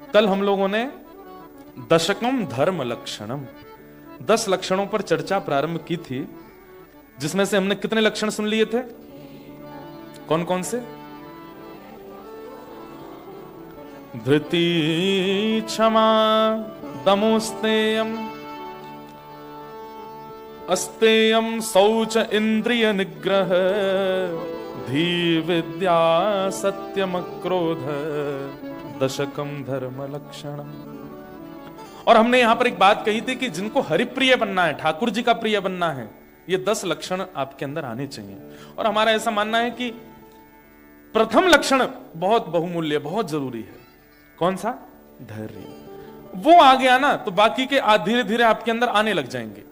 कल हम लोगों ने दशकम धर्म लक्षणम 10 लक्षणों पर चर्चा प्रारंभ की थी, जिसमें से हमने कितने लक्षण सुन लिए थे? कौन कौन से? धृति, क्षमा, दमोस्तेयम, अस्तेयम, शौच, इंद्रिय निग्रह, धी विद्या, सत्यम, क्रोध, दशकम धर्म लक्षणम। और हमने यहां पर एक बात कही थी कि जिनको हरिप्रिय बनना है, ठाकुर जी का प्रिय बनना है, ये 10 लक्षण आपके अंदर आने चाहिए। और हमारा ऐसा मानना है कि प्रथम लक्षण बहुत बहुमूल्य, बहुत जरूरी है। कौन सा? धैर्य। वो आ गया ना तो बाकी के धीरे धीरे आपके अंदर आने लग जाएंगे।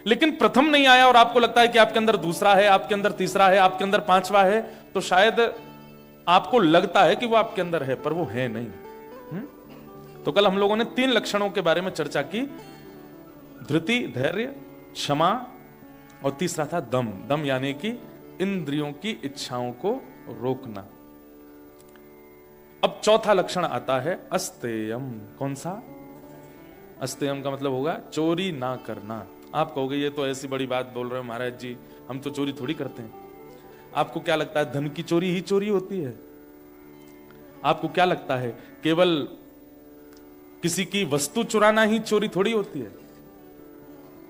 लेकिन प्रथम नहीं आया और आपको लगता है कि आपके अंदर दूसरा है, आपके अंदर तीसरा है, आपके अंदर पांचवा है, तो शायद आपको लगता है कि वो आपके अंदर है, पर वो है नहीं। तो कल हम लोगों ने 3 लक्षणों के बारे में चर्चा की, धृति, धैर्य, क्षमा, और तीसरा था दम। दम यानी कि इंद्रियों की इच्छाओं को रोकना। अब चौथा लक्षण आता है अस्तेयम। कौन सा? अस्तेयम का मतलब होगा चोरी ना करना। आप कहोगे ये तो ऐसी बड़ी बात बोल रहे हो महाराज जी, हम तो चोरी थोड़ी करते हैं। आपको क्या लगता है धन की चोरी ही चोरी होती है? आपको क्या लगता है केवल किसी की वस्तु चुराना ही चोरी थोड़ी होती है?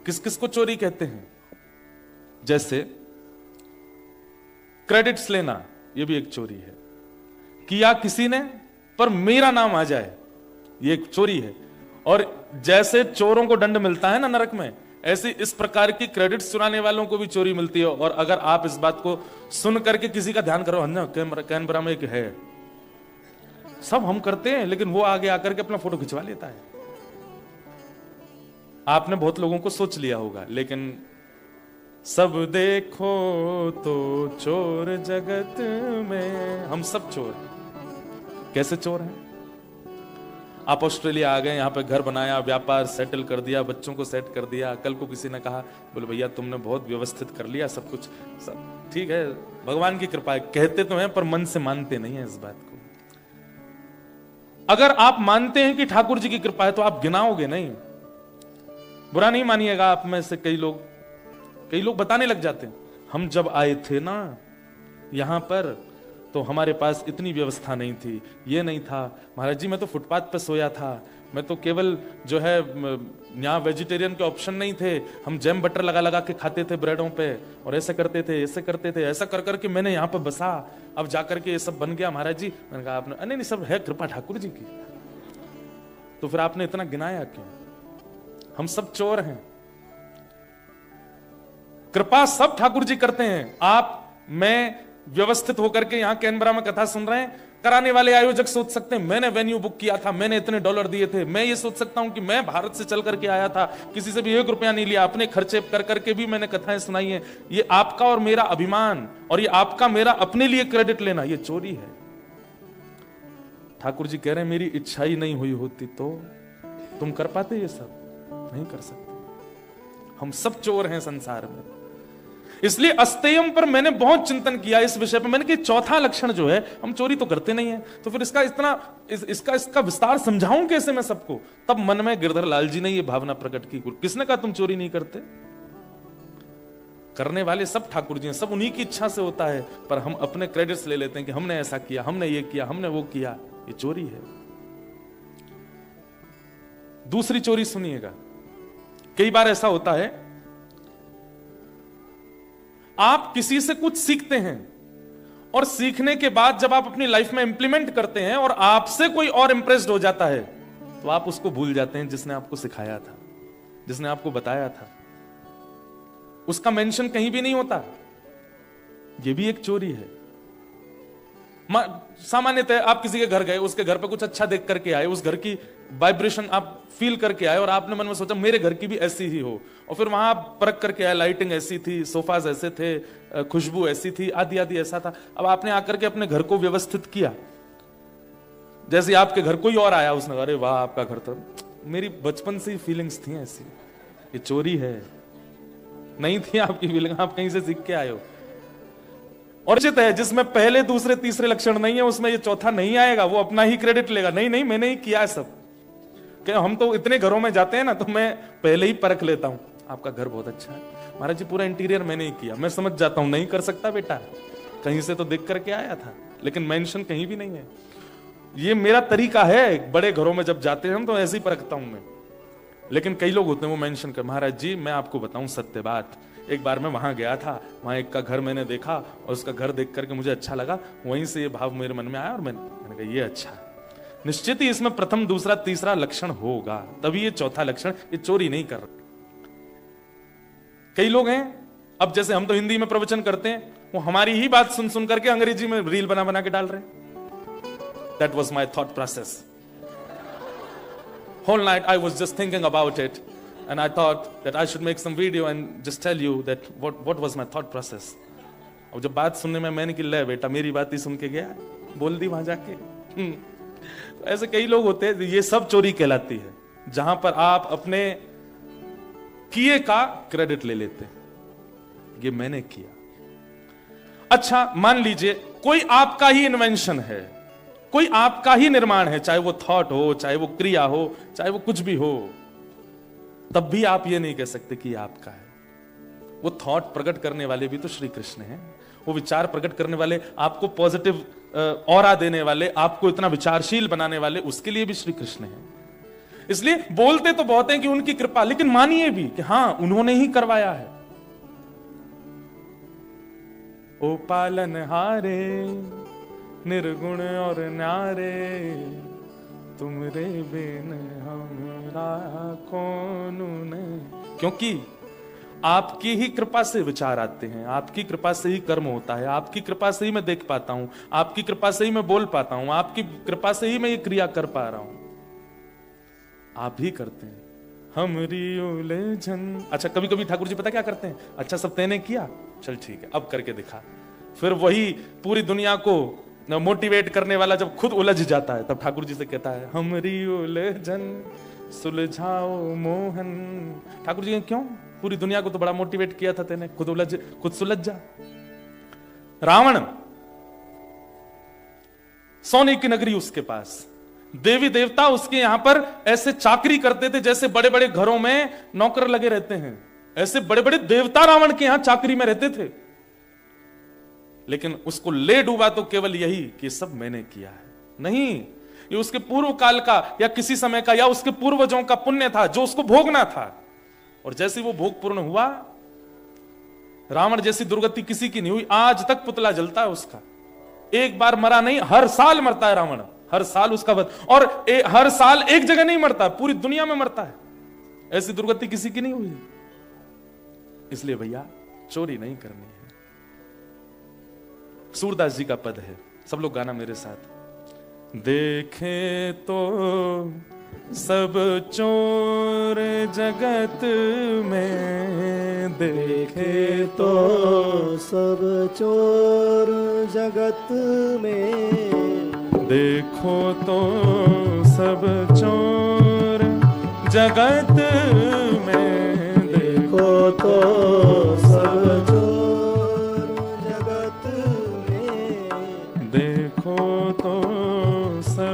किस किस को चोरी कहते हैं? जैसे क्रेडिट्स लेना, यह भी एक चोरी है। किया किसी ने पर मेरा नाम आ जाए, यह एक चोरी है। और जैसे चोरों को दंड मिलता है ना नरक में, ऐसी इस प्रकार की क्रेडिट्स चुराने वालों को भी चोरी मिलती है। और अगर आप इस बात को सुन करके किसी का ध्यान करो, कैनबरा में एक है, सब हम करते हैं, लेकिन वो आगे आकर के अपना फोटो खिंचवा लेता है। आपने बहुत लोगों को सोच लिया होगा, लेकिन सब देखो तो चोर जगत में, हम सब चोर हैं। कैसे चोर हैं? आप ऑस्ट्रेलिया आ गए, यहां पे घर बनाया, व्यापार सेटल कर दिया, बच्चों को सेट कर दिया। कल को किसी ने कहा, बोले भैया तुमने बहुत व्यवस्थित कर लिया सब कुछ, सब ठीक है, भगवान की कृपा है। कहते तो हैं पर मन से मानते नहीं है इस बात को। अगर आप मानते हैं कि ठाकुर जी की कृपा है तो आप गिनाओगे नहीं। बुरा नहीं मानिएगा, आप में से कई लोग बताने लग जाते हैं, हम जब आए थे ना यहां पर तो हमारे पास इतनी व्यवस्था नहीं थी, ये नहीं था महाराज जी, मैं तो फुटपाथ पे सोया था, मैं तो केवल जो है यहाँ वेजिटेरियन के ऑप्शन नहीं थे, हम जैम बटर लगा लगा के खाते थे ब्रेडों पे, और ऐसे करते थे, ऐसा कर करके मैंने यहाँ पे बसा, अब जाकर के ये सब बन गया महाराज जी। मैंने कहा आपने, नहीं सब है कृपा ठाकुर जी की। तो फिर आपने इतना गिनाया क्यों? हम सब चोर हैं, कृपा सब ठाकुर जी करते हैं। आप मैं व्यवस्थित होकर के यहां कैनबरा में कथा सुन रहे हैं, कराने वाले आयोजक सोच सकते हैं मैंने वेन्यू बुक किया था, मैंने इतने डॉलर दिए थे। मैं ये सोच सकता हूं कि मैं भारत से चल करके आया था, किसी से भी 1 रुपया नहीं लिया, अपने खर्चे कर करके भी मैंने कथाएं सुनाई हैं। ये आपका और मेरा अभिमान, और ये आपका मेरा अपने लिए क्रेडिट लेना, ये चोरी है। ठाकुर जी कह रहे हैं मेरी इच्छा ही नहीं हुई होती तो तुम कर पाते? ये सब नहीं कर सकते। हम सब चोर हैं संसार में। इसलिए अस्तेयम पर मैंने बहुत चिंतन किया इस विषय पर। मैंने कि चौथा लक्षण जो है, हम चोरी तो करते नहीं है, तो फिर इसका विस्तार समझाऊं कैसे मैं सबको? तब मन में गिरधर लाल जी ने ये भावना प्रकट की। किसने कहा तुम चोरी नहीं करते? करने वाले सब ठाकुर जी हैं, सब उन्हीं की इच्छा से होता है, पर हम अपने क्रेडिट्स ले लेते हैं कि हमने ऐसा किया, हमने ये किया, हमने वो किया। ये चोरी है। दूसरी चोरी सुनिएगा। कई बार ऐसा होता है, आप किसी से कुछ सीखते हैं और सीखने के बाद जब आप अपनी लाइफ में इंप्लीमेंट करते हैं और आपसे कोई और इंप्रेस्ड हो जाता है, तो आप उसको भूल जाते हैं जिसने आपको सिखाया था, जिसने आपको बताया था। उसका मेंशन कहीं भी नहीं होता। यह भी एक चोरी है। सामान्यतः आप किसी के घर गए, उसके घर पे कुछ अच्छा देख करके आए, उस घर की वाइब्रेशन आप फील करके आए और आपने मन में सोचा मेरे घर की भी ऐसी ही हो, और फिर वहां आप परख करके आए, लाइटिंग ऐसी थी, सोफाज ऐसे थे, खुशबू ऐसी थी, आदि आदि ऐसा था। अब आपने आकर के अपने घर को व्यवस्थित किया। जैसे आपके घर कोई और आया, उसने अरे वाह आपका घर तो, मेरी बचपन से ही फीलिंग्स थी ऐसी। ये चोरी है। नहीं थी आपकी फीलिंग, आप कहीं से सीख के आए हो। और निश्चित है जिसमें पहले दूसरे तीसरे लक्षण नहीं है उसमें ये चौथा नहीं आएगा, वो अपना ही क्रेडिट लेगा, नहीं नहीं मैंने ही किया है सब। क्या हम तो इतने घरों में जाते हैं ना, तो मैं पहले ही परख लेता हूं, आपका घर बहुत अच्छा है महाराज जी, पूरा इंटीरियर मैंने ही किया। मैं समझ जाता हूं नहीं कर सकता बेटा, कहीं से तो देख करके आया था, लेकिन मेंशन कहीं भी नहीं है। ये मेरा तरीका है, बड़े घरों में जब जाते हैं हम तो ऐसे ही परखता हूं मैं। लेकिन कई लोग होते हैं वो मेंशन कर, महाराज जी मैं आपको बताऊं सत्य बात, एक बार मैं वहां गया था, वहां एक का घर मैंने देखा और उसका घर देख करके मुझे अच्छा लगा, वहीं से ये भाव मेरे मन में आया और मैंने कहा ये अच्छा है। निश्चित ही इसमें प्रथम दूसरा तीसरा लक्षण होगा, तभी ये चौथा लक्षण, ये चोरी नहीं कर रहा। कई लोग हैं, अब जैसे हम तो हिंदी में प्रवचन करते हैं, वो हमारी ही बात सुन सुन करके अंग्रेजी में रील बना बना के डाल रहे हैं। That was my thought process. Whole night I was just thinking about it, and I thought that I should make some video and just tell you that what was my thought process. अब जब बात सुनने में मैंने कि ले बेटा मेरी बात ही सुन के गया, बोल दी वहां जाके। तो ऐसे कई लोग होते हैं, ये सब चोरी कहलाती है, जहां पर आप अपने किए का क्रेडिट ले लेते हैं, ये मैंने किया। अच्छा मान लीजिए कोई आपका ही इन्वेंशन है, कोई आपका ही निर्माण है, चाहे वो थॉट हो, चाहे वो क्रिया हो, चाहे वो कुछ भी हो, तब भी आप ये नहीं कह सकते कि आपका है। वो थॉट प्रकट करने वाले भी तो श्री कृष्ण हैं, वो विचार प्रकट करने वाले, आपको पॉजिटिव ऑरा देने वाले, आपको इतना विचारशील बनाने वाले, उसके लिए भी श्री कृष्ण हैं। इसलिए बोलते तो बहुत हैं कि उनकी कृपा, लेकिन मानिए भी कि हां उन्होंने ही करवाया है। ओ पालनहारे निर्गुण और न्यारे, तुमरे बिन हमरा कौन नहीं। क्योंकि आपकी ही कृपा से विचार आते हैं, आपकी कृपा से ही कर्म होता है, आपकी कृपा से ही मैं देख पाता हूं, आपकी कृपा से ही मैं बोल पाता हूं, आपकी कृपा से ही मैं ये क्रिया कर पा रहा हूं। आप ही करते हैं हमरी उलझन। अच्छा कभी कभी ठाकुर जी पता क्या करते हैं, अच्छा सब तेने किया, चल ठीक है अब करके दिखा। फिर वही पूरी दुनिया को मोटिवेट करने वाला जब खुद उलझ जाता है, तब ठाकुर जी से कहता है हमरी उलझन सुलझाओ मोहन। ठाकुर जी क्यों, पूरी दुनिया को तो बड़ा मोटिवेट किया था तेने, खुद सुलझ जा। रावण, सोने की नगरी उसके पास, देवी देवता उसके यहां पर ऐसे चाकरी करते थे जैसे बड़े बड़े घरों में नौकर लगे रहते हैं, ऐसे बड़े बड़े देवता रावण के यहां चाकरी में रहते थे। लेकिन उसको ले डूबा तो केवल यही कि सब मैंने किया है, नहीं, ये उसके पूर्व काल का या किसी समय का या उसके पूर्वजों का पुण्य था जो उसको भोगना था। और जैसे वो भोग पूर्ण हुआ, रावण जैसी दुर्गति किसी की नहीं हुई, आज तक पुतला जलता है उसका। एक बार मरा नहीं, हर साल मरता है रावण, हर साल उसका वध, और हर साल एक जगह नहीं मरता, पूरी दुनिया में मरता है। ऐसी दुर्गति किसी की नहीं हुई। इसलिए भैया चोरी नहीं करनी है। सूरदास जी का पद है, सब लोग गाना मेरे साथ। देखे तो सब चोर जगत में, देखे तो सब चोर जगत में, देखो तो सब चोर जगत में, देखो तो सब चोर जगत में, देखो तो सब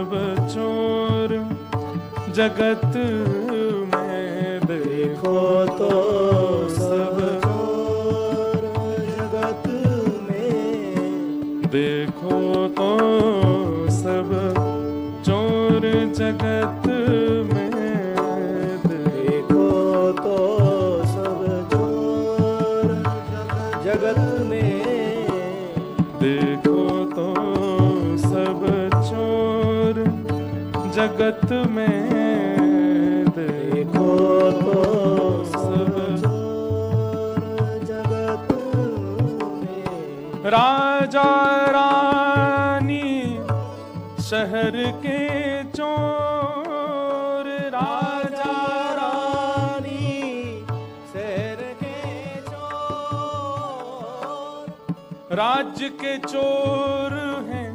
चोर जगत में, देखो तो सब चोर जगत में, देखो तो सब चोर जगत में, देखो तो सब चोर जगत में, देखो तो सब चोर जगत में, देखो तो सब चोर जगत में। राजा रानी शहर के चोर, राजा रानी शहर के चोर, राज्य के चोर हैं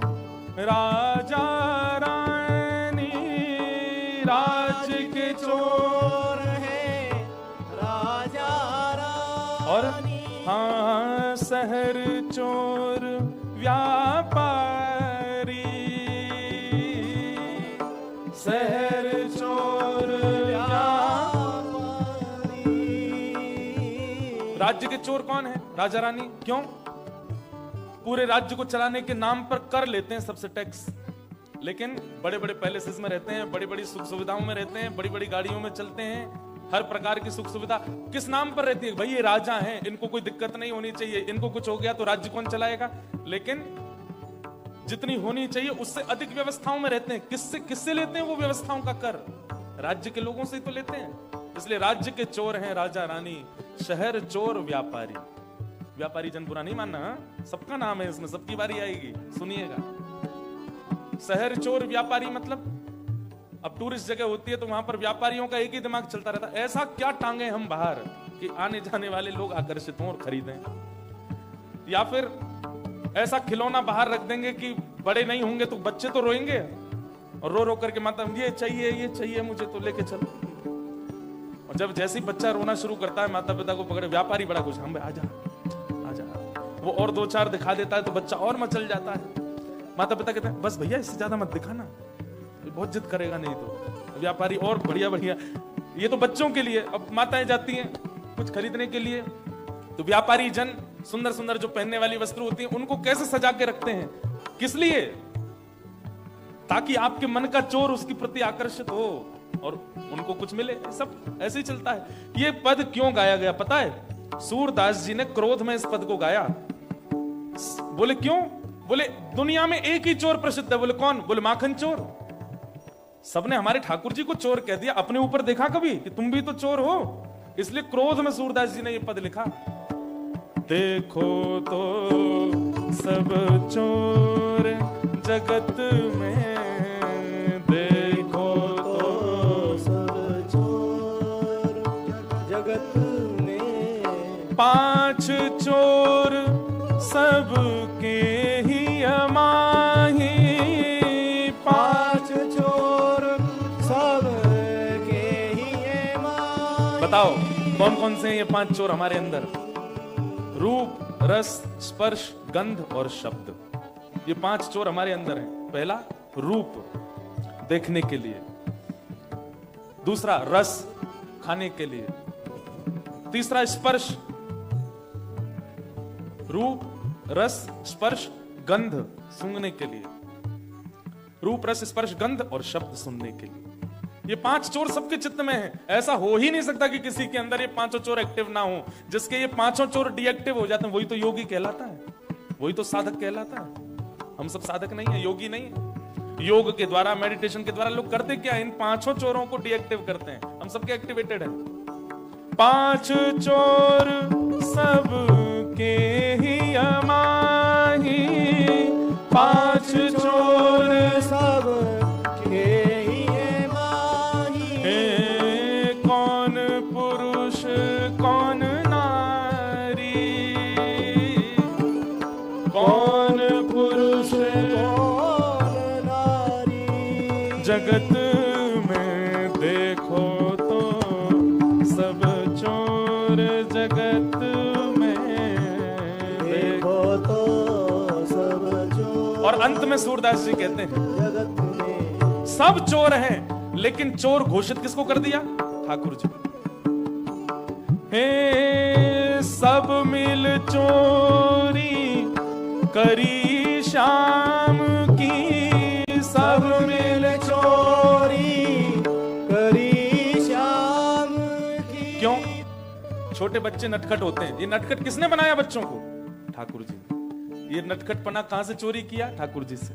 राजा रानी, राज्य के चोर है राजा रानी, और हाँ शहर चोर शहर चोर राज्य के चोर कौन है? राजा रानी। क्यों? पूरे राज्य को चलाने के नाम पर कर लेते हैं सबसे टैक्स, लेकिन बड़े बड़े पैलेसेस में रहते हैं, बड़ी बड़ी सुख सुविधाओं में रहते हैं, बड़ी बड़ी गाड़ियों में चलते हैं, हर प्रकार की सुख सुविधा किस नाम पर रहती है? भाई ये राजा हैं, इनको कोई दिक्कत नहीं होनी चाहिए, इनको कुछ हो गया तो राज्य कौन चलाएगा? लेकिन जितनी होनी चाहिए उससे अधिक व्यवस्थाओं में रहते हैं। किससे लेते हैं वो व्यवस्थाओं का कर? राज्य के लोगों से ही तो लेते हैं। इसलिए राज्य के चोर हैं राजा रानी, शहर चोर व्यापारी। व्यापारी जन बुरा नहीं मानना, सबका नाम है इसमें, सबकी बारी आएगी, सुनिएगा। शहर चोर व्यापारी मतलब अब टूरिस्ट जगह होती है तो वहां पर व्यापारियों का एक ही दिमाग चलता रहता है, ऐसा क्या टांगे हम बाहर कि आने जाने वाले लोग आकर्षित हों और खरीदें, या फिर ऐसा खिलौना बाहर रख देंगे कि बड़े नहीं होंगे तो बच्चे तो रोएंगे और रो रो करके माता ये चाहिए मुझे तो लेके चलो। और जब जैसे ही बच्चा रोना शुरू करता है माता पिता को पकड़े व्यापारी बड़ा खुश, हम आजा वो और दो चार दिखा देता है तो बच्चा और मचल जाता है। माता पिता कहते हैं बस भैया इससे ज्यादा मत दिखाना, बहुत जिद करेगा नहीं तो। व्यापारी और बढ़िया बढ़िया, ये तो बच्चों के लिए। अब माताएं जाती हैं कुछ खरीदने के लिए तो व्यापारी जन सुंदर सुंदर जो पहनने वाली वस्त्र होती है उनको कैसे सजा के रखते हैं? किस लिए? ताकि आपके मन का चोर उसके प्रति आकर्षित हो और उनको कुछ मिले। सब ऐसे ही चलता है। ये पद क्यों गाया गया पता है? सूरदास जी ने क्रोध में इस पद को गाया। बोले क्यों? बोले दुनिया में एक ही चोर प्रसिद्ध है। बोले कौन? बोले माखन चोर। सबने हमारे ठाकुर जी को चोर कह दिया, अपने ऊपर देखा कभी कि तुम भी तो चोर हो? इसलिए क्रोध में सूरदास जी ने ये पद लिखा। देखो तो सब चोर जगत में, देखो तो सब चोर जगत में, पांच चोर सबके ही अमाही, पांच चोर सबके ही अमाही। बताओ कौन कौन से हैं ये पांच चोर हमारे अंदर? रूप, रस, स्पर्श, गंध और शब्द। ये पांच चोर हमारे अंदर हैं। पहला रूप, देखने के लिए। दूसरा रस, खाने के लिए। तीसरा स्पर्श, रूप, रस, स्पर्श, गंध, सूंघने के लिए। रूप, रस, स्पर्श, गंध और शब्द सुनने के लिए। ये पांच चोर सबके चित्त में है। ऐसा हो ही नहीं सकता कि किसी के अंदर ये पांचों चोर एक्टिव ना हो। जिसके ये पांचों चोर डीएक्टिव हो जाते हैं वही तो योगी कहलाता है, वही तो साधक कहलाता है। हम सब साधक नहीं है, योगी नहीं है। योग के द्वारा, मेडिटेशन के द्वारा लोग करते क्या? इन पांचों चोरों को डीएक्टिव करते हैं। हम सबके एक्टिवेटेड हैं। पांच चोर सबके ही अमाही, पांच चोर सबके ही अमाही। कौन पुरुष कौन नारी, कौन पुरुष कौन नारी, जगत में देखो तो सब चोर जगत में देखो तो सब चोर। और अंत में सूरदास जी कहते हैं जगत में सब चोर हैं, लेकिन चोर घोषित किसको कर दिया? ठाकुर जी। हे सब मिल चोरी करी शाम की, सब मिल चोरी करी शाम की। क्यों? छोटे बच्चे नटखट होते हैं। ये नटखट किसने बनाया बच्चों को? ठाकुर जी। ये नटखटपना कहां से चोरी किया? ठाकुर जी से।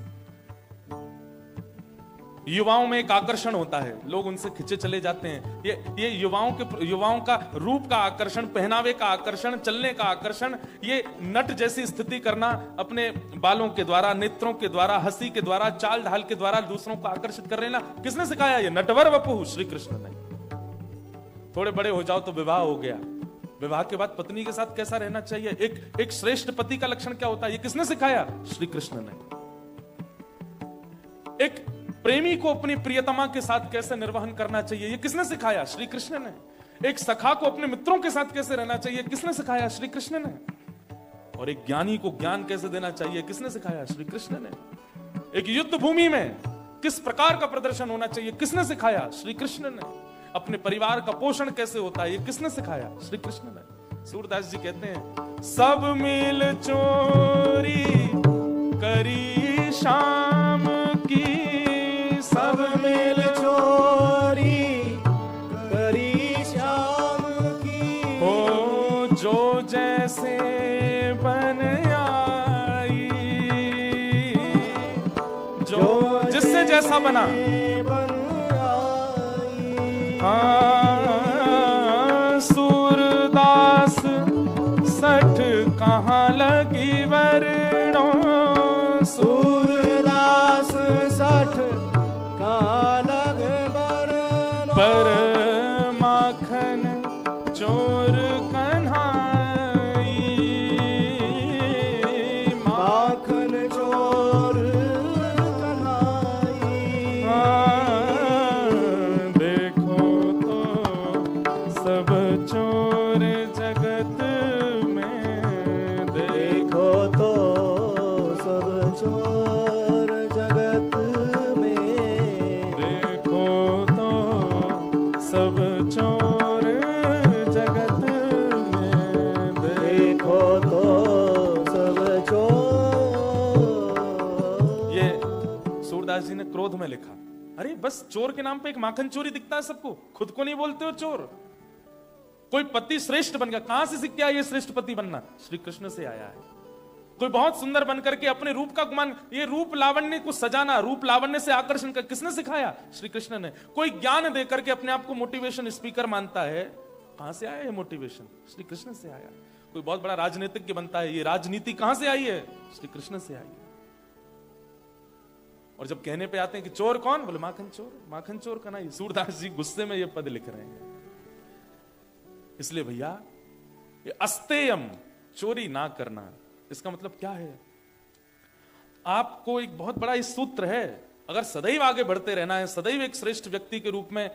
युवाओं में एक आकर्षण होता है, लोग उनसे खिंचे चले जाते हैं। ये युवाओं का रूप का आकर्षण, पहनावे का आकर्षण, चलने का आकर्षण, ये नट जैसी स्थिति करना अपने बालों के द्वारा, नेत्रों के द्वारा, हंसी के द्वारा, चाल ढाल के द्वारा दूसरों को आकर्षित कर लेना किसने सिखाया? ये नटवर वपु श्री कृष्ण ने। थोड़े बड़े हो जाओ तो विवाह हो गया। विवाह के बाद पत्नी के साथ कैसा रहना चाहिए, एक श्रेष्ठ पति का लक्षण क्या होता है, ये किसने सिखाया? श्री कृष्ण ने। एक प्रेमी को अपनी प्रियतमा के साथ कैसे निर्वहन करना चाहिए, ये किसने सिखाया? श्री कृष्ण ने। एक सखा को अपने मित्रों के साथ कैसे रहना चाहिए, किसने सिखाया? श्री कृष्ण ने। और एक ज्ञानी को ज्ञान कैसे देना चाहिए, किसने सिखाया? श्री कृष्ण ने। एक युद्ध भूमि में किस प्रकार का प्रदर्शन होना चाहिए किसने सिखाया? श्री कृष्ण ने। अपने परिवार का पोषण कैसे होता है ये किसने सिखाया? श्री कृष्ण ने। सूरदास जी कहते हैं सब मिल चोरी करी शाम की, सब मिल चोरी करी शाम की। हो जो जैसे बन आई, जो जिससे जैसा बना। सूरदास सठ कहाँ लगी वरणों, सूरदास सठ कहाँ लगे वरणों। पर माखन चोर कन्हाई, माखन चोर कन्हाई। सब चोर जगत में, देखो तो सब चोर जगत में। देखो तो सब चोर जगत में, देखो तो सब चोर। ये सूरदास जी ने क्रोध में लिखा। अरे बस चोर के नाम पे एक माखन चोरी दिखता है सबको, खुद को नहीं बोलते हो चोर। कोई पति श्रेष्ठ बन गया, कहां से सीख गया ये श्रेष्ठ पति बनना? श्री कृष्ण से आया है। कोई बहुत सुंदर बन करके अपने रूप का गुमान, ये रूप लावण्य को सजाना, रूप लावण्य से आकर्षण कर, किसने सिखाया? श्री कृष्ण ने। कोई ज्ञान दे करके अपने आप को मोटिवेशन स्पीकर मानता है, कहां से आया ये मोटिवेशन? श्री कृष्ण से आया। कोई बहुत बड़ा राजनीतिज्ञ बनता है, ये राजनीति कहां से आई है? श्री कृष्ण से आई है। और जब कहने पे आते हैं कि चोर कौन, बोले माखन चोर, माखन चोर का नहीं। सूरदास जी गुस्से में ये पद लिख रहे हैं। इसलिए भैया ये अस्तेयम, चोरी ना करना, इसका मतलब क्या है? आपको एक बहुत बड़ा इस सूत्र है, अगर सदैव आगे बढ़ते रहना है, सदैव एक श्रेष्ठ व्यक्ति के रूप में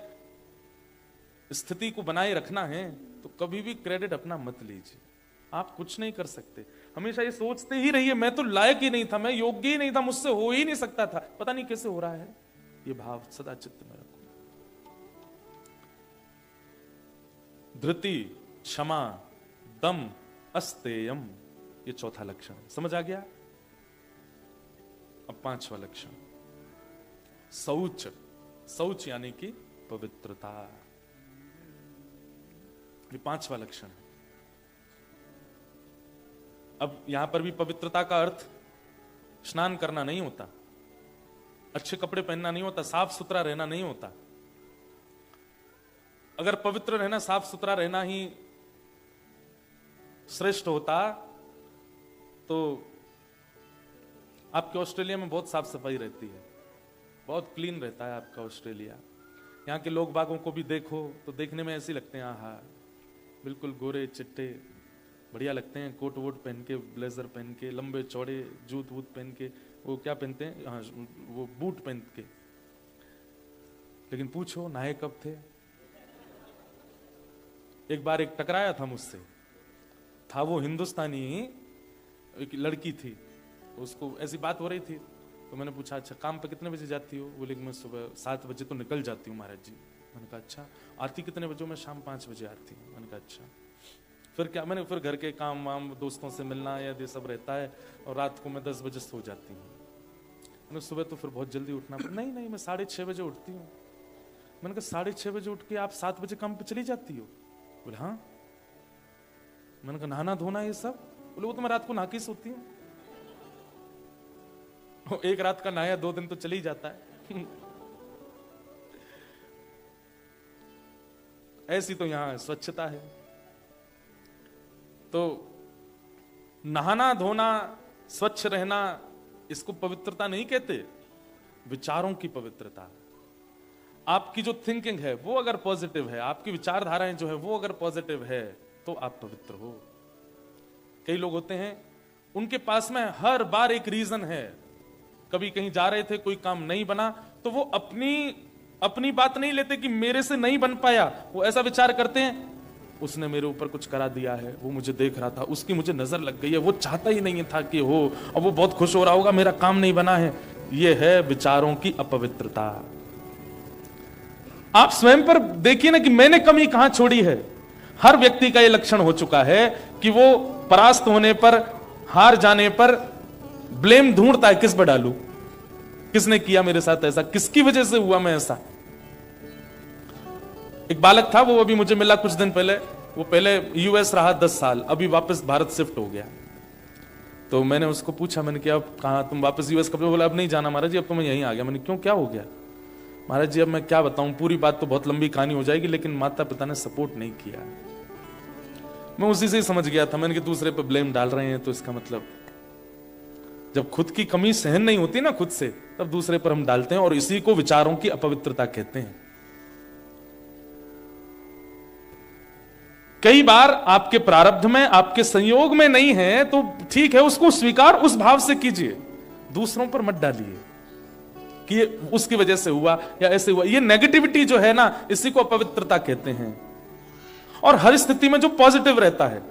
स्थिति को बनाए रखना है, तो कभी भी क्रेडिट अपना मत लीजिए। आप कुछ नहीं कर सकते। हमेशा ये सोचते ही रहिए मैं तो लायक ही नहीं था, मैं योग्य ही नहीं था, मुझसे हो ही नहीं सकता था, पता नहीं कैसे हो रहा है। ये भाव सदा चित्त में रखो। धृति, क्षमा, दम, अस्तेयम, ये चौथा लक्षण समझ आ गया। अब पांचवा लक्षण शौच। शौच यानी कि पवित्रता, ये पांचवा लक्षण है। अब यहां पर भी पवित्रता का अर्थ स्नान करना नहीं होता, अच्छे कपड़े पहनना नहीं होता, साफ सुथरा रहना नहीं होता। अगर पवित्र रहना, साफ सुथरा रहना ही श्रेष्ठ होता तो आपके ऑस्ट्रेलिया में बहुत साफ सफाई रहती है, बहुत क्लीन रहता है आपका ऑस्ट्रेलिया। यहाँ के लोग बागों को भी देखो तो देखने में ऐसे लगते हैं, आहा बिल्कुल गोरे चिट्टे बढ़िया लगते हैं, कोट वोट पहन के, ब्लेजर पहन के, लंबे चौड़े जूत वूत पहन के, वो क्या पहनते हैं, हाँ वो बूट पहन के। लेकिन पूछो नहाए कब थे? एक बार एक टकराया था मुझसे, था वो हिंदुस्तानी, एक लड़की थी, उसको ऐसी बात हो रही थी तो मैंने पूछा अच्छा काम पे कितने बजे जाती हो? बोले मैं सुबह 7 बजे तो निकल जाती हूँ महाराज जी। मैंने कहा अच्छा, आती कितने बजे? मैं शाम 5 बजे आती हूँ। मैंने कहा अच्छा, फिर क्या? मैंने फिर घर के काम वाम, दोस्तों से मिलना या ये सब रहता है, और रात को मैं 10 बजे सो जाती हूँ। मैंने सुबह तो फिर बहुत जल्दी उठना, नहीं नहीं मैं 6:30 बजे उठती हूँ। मैंने कहा 6:30 बजे उठ के आप 7 बजे काम पे चली जाती हो? बोले हाँ। मैंने कहा नहाना धोना ये सब? बोले वो तो मैं रात को नहा के सोती हूँ। एक रात का नहाया 2 दिन तो चल ही जाता है। ऐसी तो यहां स्वच्छता है। तो नहाना धोना, स्वच्छ रहना, इसको पवित्रता नहीं कहते, विचारों की पवित्रता। आपकी जो थिंकिंग है वो अगर पॉजिटिव है, आपकी विचारधाराएं जो है वो अगर पॉजिटिव है, तो आप पवित्र हो। कई लोग होते हैं उनके पास में हर बार एक रीजन है, कभी कहीं जा रहे थे कोई काम नहीं बना तो वो अपनी बात नहीं लेते कि मेरे से नहीं बन पाया, वो ऐसा विचार करते हैं उसने मेरे ऊपर कुछ करा दिया है, वो मुझे देख रहा था, उसकी मुझे नजर लग गई है, वो चाहता ही नहीं था कि हो, अब वो बहुत खुश हो रहा होगा मेरा काम नहीं बना है। यह है विचारों की अपवित्रता। आप स्वयं पर देखिए ना कि मैंने कमी कहां छोड़ी है। हर व्यक्ति का यह लक्षण हो चुका है कि वो परास्त होने पर, हार जाने पर ब्लेम ढूंढता है, किस पर डालूं, किसने किया मेरे साथ ऐसा, किसकी वजह से हुआ मैं ऐसा। एक बालक था, वो अभी मुझे मिला कुछ दिन पहले। वो पहले यूएस रहा 10 साल, अभी वापस भारत शिफ्ट हो गया। तो मैंने उसको पूछा, मैंने कहा कहा तुम वापस यूएस कब? बोला अब नहीं जाना महाराज जी, अब तो मैं यहीं आ गया। मैंने क्यों, क्या हो गया? महाराज जी अब मैं क्या बताऊं, पूरी बात तो बहुत लंबी कहानी हो जाएगी, लेकिन माता पिता ने सपोर्ट नहीं किया। मैं उसी से ही समझ गया था। मैंने कि दूसरे पे ब्लेम डाल रहे हैं, तो इसका मतलब जब खुद की कमी सहन नहीं होती ना खुद से, तब दूसरे पर हम डालते हैं, और इसी को विचारों की अपवित्रता कहते हैं। कई बार आपके प्रारब्ध में, आपके संयोग में नहीं है तो ठीक है, उसको स्वीकार उस भाव से कीजिए, दूसरों पर मत डालिए कि ये उसकी वजह से हुआ या ऐसे हुआ। ये नेगेटिविटी जो है ना, इसी को अपवित्रता कहते हैं। और हर स्थिति में जो पॉजिटिव रहता है,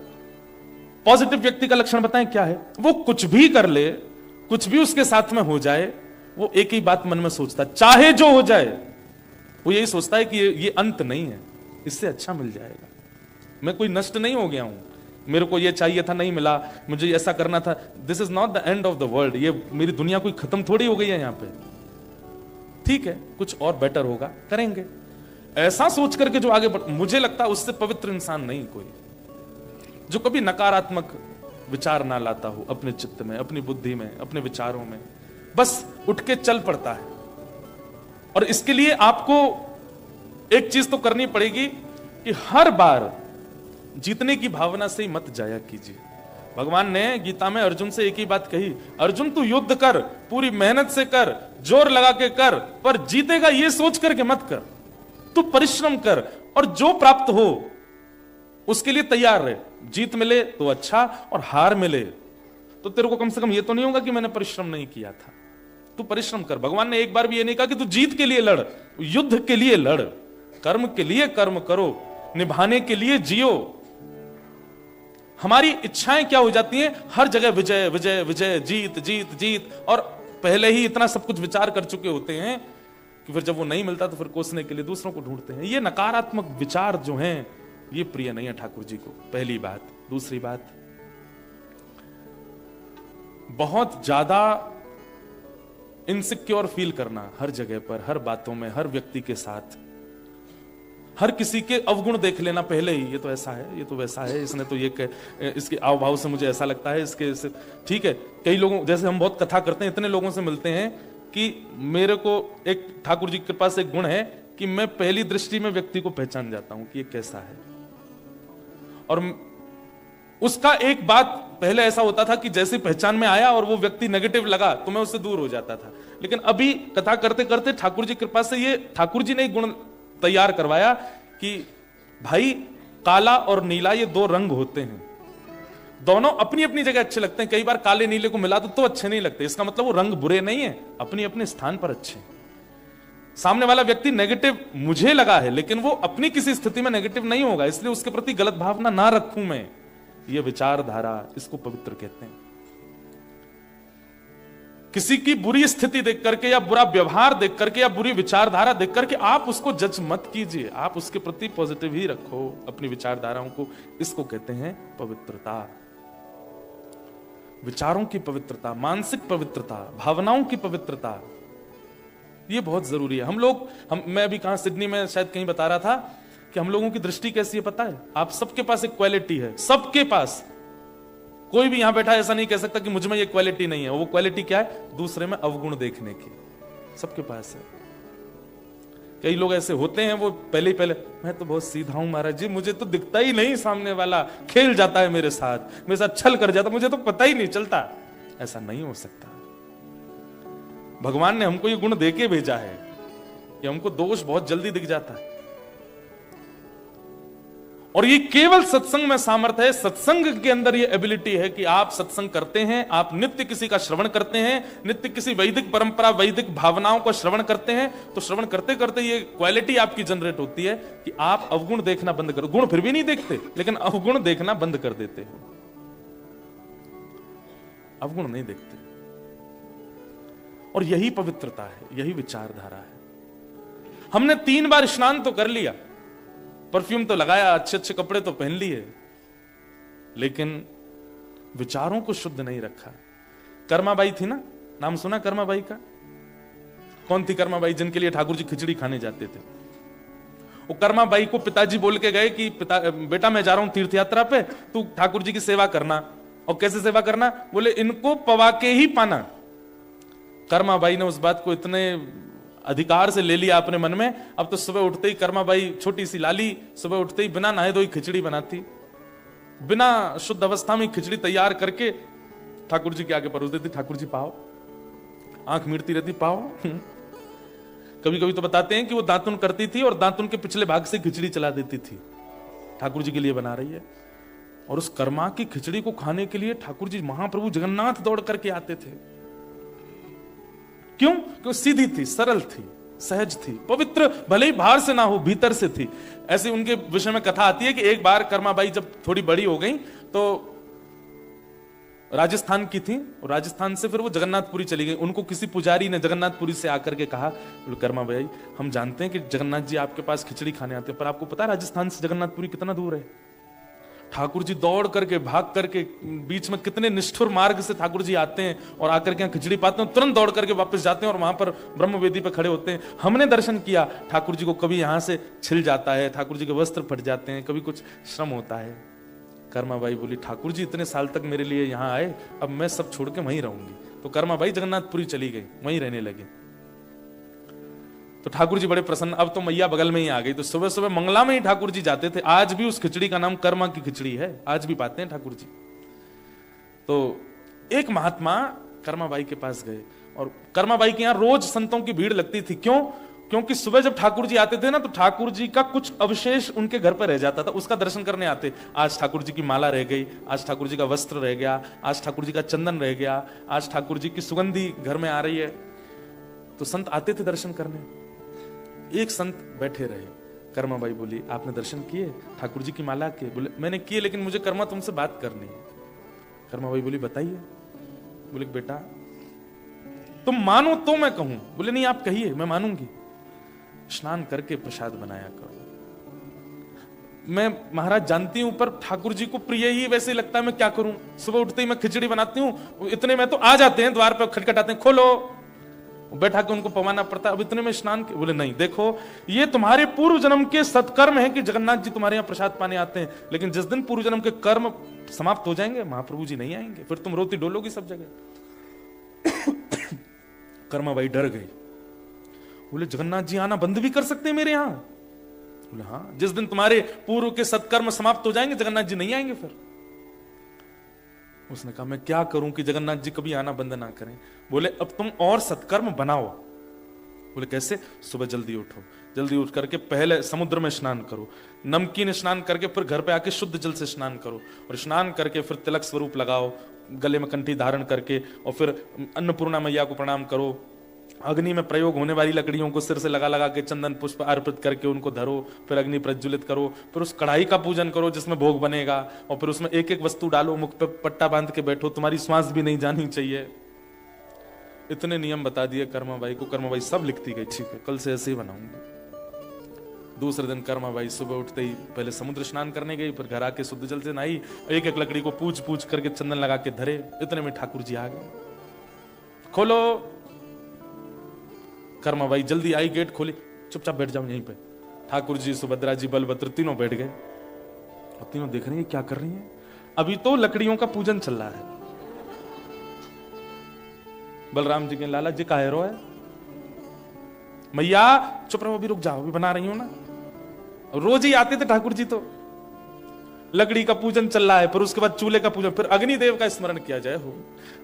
पॉजिटिव व्यक्ति का लक्षण बताएं क्या है? वो कुछ भी कर ले, कुछ भी उसके साथ में हो जाए, वो एक ही बात मन में सोचता है, चाहे जो हो जाए, वो यही सोचता है कि ये अंत नहीं है, इससे अच्छा मिल जाएगा, मैं कोई नष्ट नहीं हो गया हूं, मेरे को ये चाहिए था नहीं मिला, मुझे ऐसा करना था, this is not the end of the world, ये मेरी दुनिया कोई खत्म थोड़ी हो गई है यहां पे, ठीक है कुछ और बेटर होगा, करेंगे। ऐसा सोच करके जो आगे मुझे लगता है उससे पवित्र इंसान नहीं कोई, जो कभी नकारात्मक विचार ना लाता हो अपने चित्त में, अपनी बुद्धि में, अपने विचारों में, बस उठ के चल पड़ता है। और इसके लिए आपको एक चीज तो करनी पड़ेगी कि हर बार जीतने की भावना से ही मत जाया कीजिए। भगवान ने गीता में अर्जुन से एक ही बात कही, अर्जुन तू युद्ध कर, पूरी मेहनत से कर, जोर लगा के कर, पर जीतेगा ये सोच करके मत कर, तू परिश्रम कर और जो प्राप्त हो उसके लिए तैयार रहे। जीत मिले तो अच्छा, और हार मिले तो तेरे को कम से कम ये तो नहीं होगा कि मैंने परिश्रम नहीं किया था। तू परिश्रम कर। भगवान ने एक बार भी ये नहीं कहा कि तू जीत के लिए लड़, युद्ध के लिए लड़, कर्म के लिए कर्म करो, निभाने के लिए जियो। हमारी इच्छाएं क्या हो जाती हैं, हर जगह विजय विजय विजय, जीत जीत जीत, और पहले ही इतना सब कुछ विचार कर चुके होते हैं कि फिर जब वो नहीं मिलता तो फिर कोसने के लिए दूसरों को ढूंढते हैं। ये नकारात्मक विचार जो हैं ये प्रिय नहीं है ठाकुर जी को, पहली बात। दूसरी बात, बहुत ज्यादा इनसिक्योर फील करना हर जगह पर, हर बातों में, हर व्यक्ति के साथ, हर किसी के अवगुण देख लेना पहले ही, ये तो ऐसा है, ये तो वैसा है, इसने तो ये इसके आव भाव से मुझे ऐसा लगता है, इसके ठीक है। कई लोगों, जैसे हम बहुत कथा करते हैं, इतने लोगों से मिलते हैं कि मेरे को एक ठाकुर जी के पास एक गुण है कि मैं पहली दृष्टि में व्यक्ति को पहचान जाता हूं कि ये कैसा है। और उसका एक बात पहले ऐसा होता था कि जैसे पहचान में आया और वो व्यक्ति नेगेटिव लगा तो मैं उससे दूर हो जाता था, लेकिन अभी कथा करते करते ठाकुर जी कृपा से ये ठाकुर जी ने एक गुण तैयार करवाया कि भाई काला और नीला ये दो रंग होते हैं, दोनों अपनी अपनी जगह अच्छे लगते हैं। कई बार काले नीले को मिला तो अच्छे नहीं लगते, इसका मतलब वो रंग बुरे नहीं है, अपने अपने स्थान पर अच्छे। सामने वाला व्यक्ति नेगेटिव मुझे लगा है, लेकिन वो अपनी किसी स्थिति में नेगेटिव नहीं होगा, इसलिए उसके प्रति गलत भावना ना रखूं मैं। ये विचारधारा, इसको पवित्र कहते हैं। किसी की बुरी स्थिति देख करके या बुरा व्यवहार देख करके या बुरी विचारधारा देख करके आप उसको जज मत कीजिए, आप उसके प्रति पॉजिटिव ही रखो अपनी विचारधाराओं को। इसको कहते हैं पवित्रता। विचारों की पवित्रता, मानसिक पवित्रता, भावनाओं की पवित्रता, ये बहुत जरूरी है। मैं अभी कहां, सिडनी में शायद कहीं बता रहा था कि हम लोगों की दृष्टि कैसी है पता है? आप सबके पास एक क्वालिटी है, सबके पास। कोई भी यहां बैठा ऐसा नहीं कह सकता कि मुझ में ये क्वालिटी नहीं है। वो क्वालिटी क्या है? दूसरे में अवगुण देखने की, सबके पास है। कई लोग ऐसे होते हैं, वो पहले मैं तो बहुत सीधा हूं महाराज जी, मुझे तो दिखता ही नहीं, सामने वाला खेल जाता है मेरे साथ छल कर जाता, मुझे तो पता ही नहीं चलता। ऐसा नहीं हो सकता। भगवान ने हमको ये गुण देके भेजा है कि हमको दोष बहुत जल्दी दिख जाता है, और ये केवल सत्संग में सामर्थ्य है। सत्संग के अंदर ये एबिलिटी है कि आप सत्संग करते हैं, आप नित्य किसी का श्रवण करते हैं, नित्य किसी वैदिक परंपरा, वैदिक भावनाओं को श्रवण करते हैं, तो श्रवण करते करते ये क्वालिटी आपकी जनरेट होती है कि आप अवगुण देखना बंद कर, गुण फिर भी नहीं देखते, लेकिन अवगुण देखना बंद कर देते हो, अवगुण नहीं देखते। और यही पवित्रता है, यही विचारधारा है। हमने 3 बार स्नान तो कर लिया, परफ्यूम तो लगाया, अच्छे अच्छे कपड़े तो पहन लिए, लेकिन विचारों को शुद्ध नहीं रखा। कर्माबाई थी ना, नाम सुना कर्माबाई का? कौन थी कर्माबाई? जिनके लिए ठाकुर जी खिचड़ी खाने जाते थे। वो कर्माबाई को पिताजी बोल के गए कि बेटा मैं जा रहा हूं तीर्थ यात्रा पे, तू ठाकुर जी की सेवा करना। और कैसे सेवा करना? बोले इनको पवा के ही पाना। कर्माबाई ने उस बात को इतने अधिकार से ले लिया अपने मन में, अब तो सुबह उठते ही कर्माबाई, छोटी सी लाली, सुबह उठते ही बिना नहाए धोए खिचड़ी बनाती, बिना शुद्ध अवस्था में खिचड़ी तैयार करके ठाकुर जी के आगे परोस देती। ठाकुर जी पाओ, आंख मीड़ती रहती, पाओ। कभी कभी तो बताते हैं कि वो दातुन करती थी और दातुन के पिछले भाग से खिचड़ी चला देती थी, ठाकुर जी के लिए बना रही है। और उस कर्मा की खिचड़ी को खाने के लिए ठाकुर जी महाप्रभु जगन्नाथ दौड़ करके आते थे। क्यों? क्यों? सीधी थी, सरल थी, सहज थी, पवित्र, भले ही बाहर से ना हो भीतर से थी। ऐसे उनके विषय में कथा आती है कि एक बार कर्माबाई जब थोड़ी बड़ी हो गई तो राजस्थान की थी, और राजस्थान से फिर वो जगन्नाथपुरी चली गई। उनको किसी पुजारी ने जगन्नाथपुरी से आकर के कहा, कर्माबाई हम जानते हैं कि जगन्नाथ जी आपके पास खिचड़ी खाने आते हैं, पर आपको पता है राजस्थान से जगन्नाथपुरी कितना दूर है? ठाकुर जी दौड़ करके, भाग करके, बीच में कितने निष्ठुर मार्ग से ठाकुर जी आते हैं और आकर के यहाँ खिचड़ी पाते हैं, तुरंत दौड़ करके वापस जाते हैं और वहां पर ब्रह्मवेदी पे खड़े होते हैं। हमने दर्शन किया, ठाकुर जी को कभी यहां से छिल जाता है, ठाकुर जी के वस्त्र फट जाते हैं, कभी कुछ श्रम होता है। कर्माबाई बोली ठाकुर जी इतने साल तक मेरे लिए यहाँ आए, अब मैं सब छोड़ के वहीं रहूंगी। तो कर्माबाई जगन्नाथपुरी चली गई, वहीं रहने लगी। तो ठाकुर जी बड़े प्रसन्न, अब तो मैया बगल में ही आ गई। तो सुबह सुबह मंगला में ही ठाकुर जी जाते थे। आज भी उस खिचड़ी का नाम कर्मा की खिचड़ी है, आज भी पाते हैं ठाकुर जी। तो एक महात्मा कर्माबाई के पास गए, और कर्माबाई के यहाँ रोज संतों की भीड़ लगती थी। क्यों? क्योंकि सुबह जब ठाकुर जी आते थे ना, तो ठाकुर जी का कुछ अवशेष उनके घर पर रह जाता था, उसका दर्शन करने आते। आज ठाकुर जी की माला रह गई, आज ठाकुर जी का वस्त्र रह गया, आज ठाकुर जी का चंदन रह गया, आज ठाकुर जी की सुगंधी घर में आ रही है। तो संत आते थे दर्शन करने। एक संत बैठे रहे। कर्माबाई बोली आपने दर्शन किए ठाकुर जी की माला के? बोले मैंने किए, लेकिन मुझे कर्मा तुमसे बात करनी है। कर्माबाई बोली बताइए। बोले बेटा तुम मानो तो मैं कहूं। बोले नहीं आप कहिए, मैं मानूंगी। स्नान करके प्रसाद बनाया करो। मैं महाराज जानती हूं, पर ठाकुर जी को प्रिय ही वैसे लगता है, मैं क्या करूं? सुबह उठते ही मैं खिचड़ी बनाती हूं, इतने में तो आ जाते हैं, द्वार पर खटखटाते हैं, खोलो, बैठा के उनको पवाना पड़ता। अब इतने में स्नान के? बोले नहीं, देखो ये तुम्हारे पूर्व जन्म के सत्कर्म है कि जगन्नाथ जी तुम्हारे यहाँ प्रसाद पाने आते हैं, लेकिन जिस दिन पूर्व जन्म के कर्म समाप्त हो जाएंगे, महाप्रभु जी नहीं आएंगे, फिर तुम रोती डोलोगी सब जगह। कर्माबाई डर गई। बोले जगन्नाथ जी आना बंद भी कर सकते हैं मेरे यहाँ? बोले हाँ, जिस दिन तुम्हारे पूर्व के सत्कर्म समाप्त हो जाएंगे जगन्नाथ जी नहीं आएंगे फिर। उसने कहा मैं क्या करूं कि जगन्नाथ जी कभी आना बंद ना करें? बोले अब तुम और सत्कर्म बनाओ। बोले कैसे? सुबह जल्दी उठो, जल्दी उठ करके पहले समुद्र में स्नान करो, नमकीन स्नान करके फिर घर पे आके शुद्ध जल से स्नान करो, और स्नान करके फिर तिलक स्वरूप लगाओ, गले में कंठी धारण करके, और फिर अन्नपूर्णा मैया को प्रणाम करो, अग्नि में प्रयोग होने वाली लकड़ियों को सिर से लगा लगा के चंदन पुष्प अर्पित करके उनको धरो, फिर अग्नि प्रज्वलित करो, फिर उस कढ़ाई का पूजन करो जिसमें भोग बनेगा, और फिर उसमें एक एक वस्तु डालो, मुख पे पट्टा बांध के बैठो, तुम्हारी श्वास भी नहीं जानी चाहिए। इतने नियम बता दिए कर्माबाई को। कर्माबाई सब लिखती गई, ठीक है कल से ऐसे ही बनाऊंगी। दूसरे दिन कर्माबाई सुबह उठते ही पहले समुद्र स्नान करने गई, फिर घर आके शुद्ध जल से नहाई, एक एक लकड़ी को पूछ पूछ करके चंदन लगा के धरे। इतने में ठाकुर जी आ गए। खोलो। कर्माबाई जल्दी आई, गेट खोली, चुपचाप बैठ जाओ यहीं पे। ठाकुर जी, सुभद्रा जी, बलभद्र तीनों बैठ गए, और तीनों देख रही है क्या कर रही है। अभी तो लकड़ियों का पूजन चल रहा है। बलराम जी के लाला जी काहे रो है? मैया चुप रहो, अभी रुक जाओ, अभी बना रही हूं ना। रोज ही आते थे ठाकुर जी, तो लकड़ी का पूजन चल रहा है, फिर उसके बाद चूल्हे का पूजन, फिर अग्निदेव का स्मरण किया जाए हो।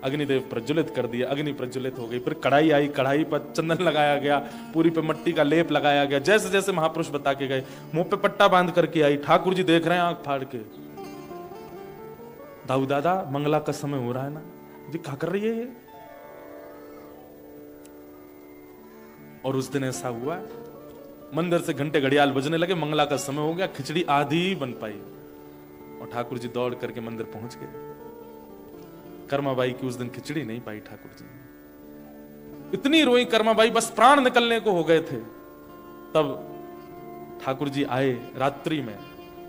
अग्निदेव प्रज्वलित कर दिया, अग्नि प्रज्वलित हो गई, फिर कढ़ाई आई, कढ़ाई पर चंदन लगाया गया, पूरी पे मट्टी का लेप लगाया गया, जैसे जैसे महापुरुष बता के गए। मुंह पे पट्टा बांध करके आई, ठाकुर जी देख रहे हैं आंख फाड़ के। दाऊ दादा मंगला का समय हो रहा है ना जी, क्या कर रही है ये? और उस दिन ऐसा हुआ, मंदिर से घंटे घड़ियाल बजने लगे, मंगला का समय हो गया, खिचड़ी आधी ही बन पाई, और ठाकुर जी दौड़ करके मंदिर पहुंच गए। कर्माबाई की उस दिन खिचड़ी नहीं पाई ठाकुर जी। इतनी रोई कर्माबाई, बस प्राण निकलने को हो गए थे। तब ठाकुर जी आए रात्रि में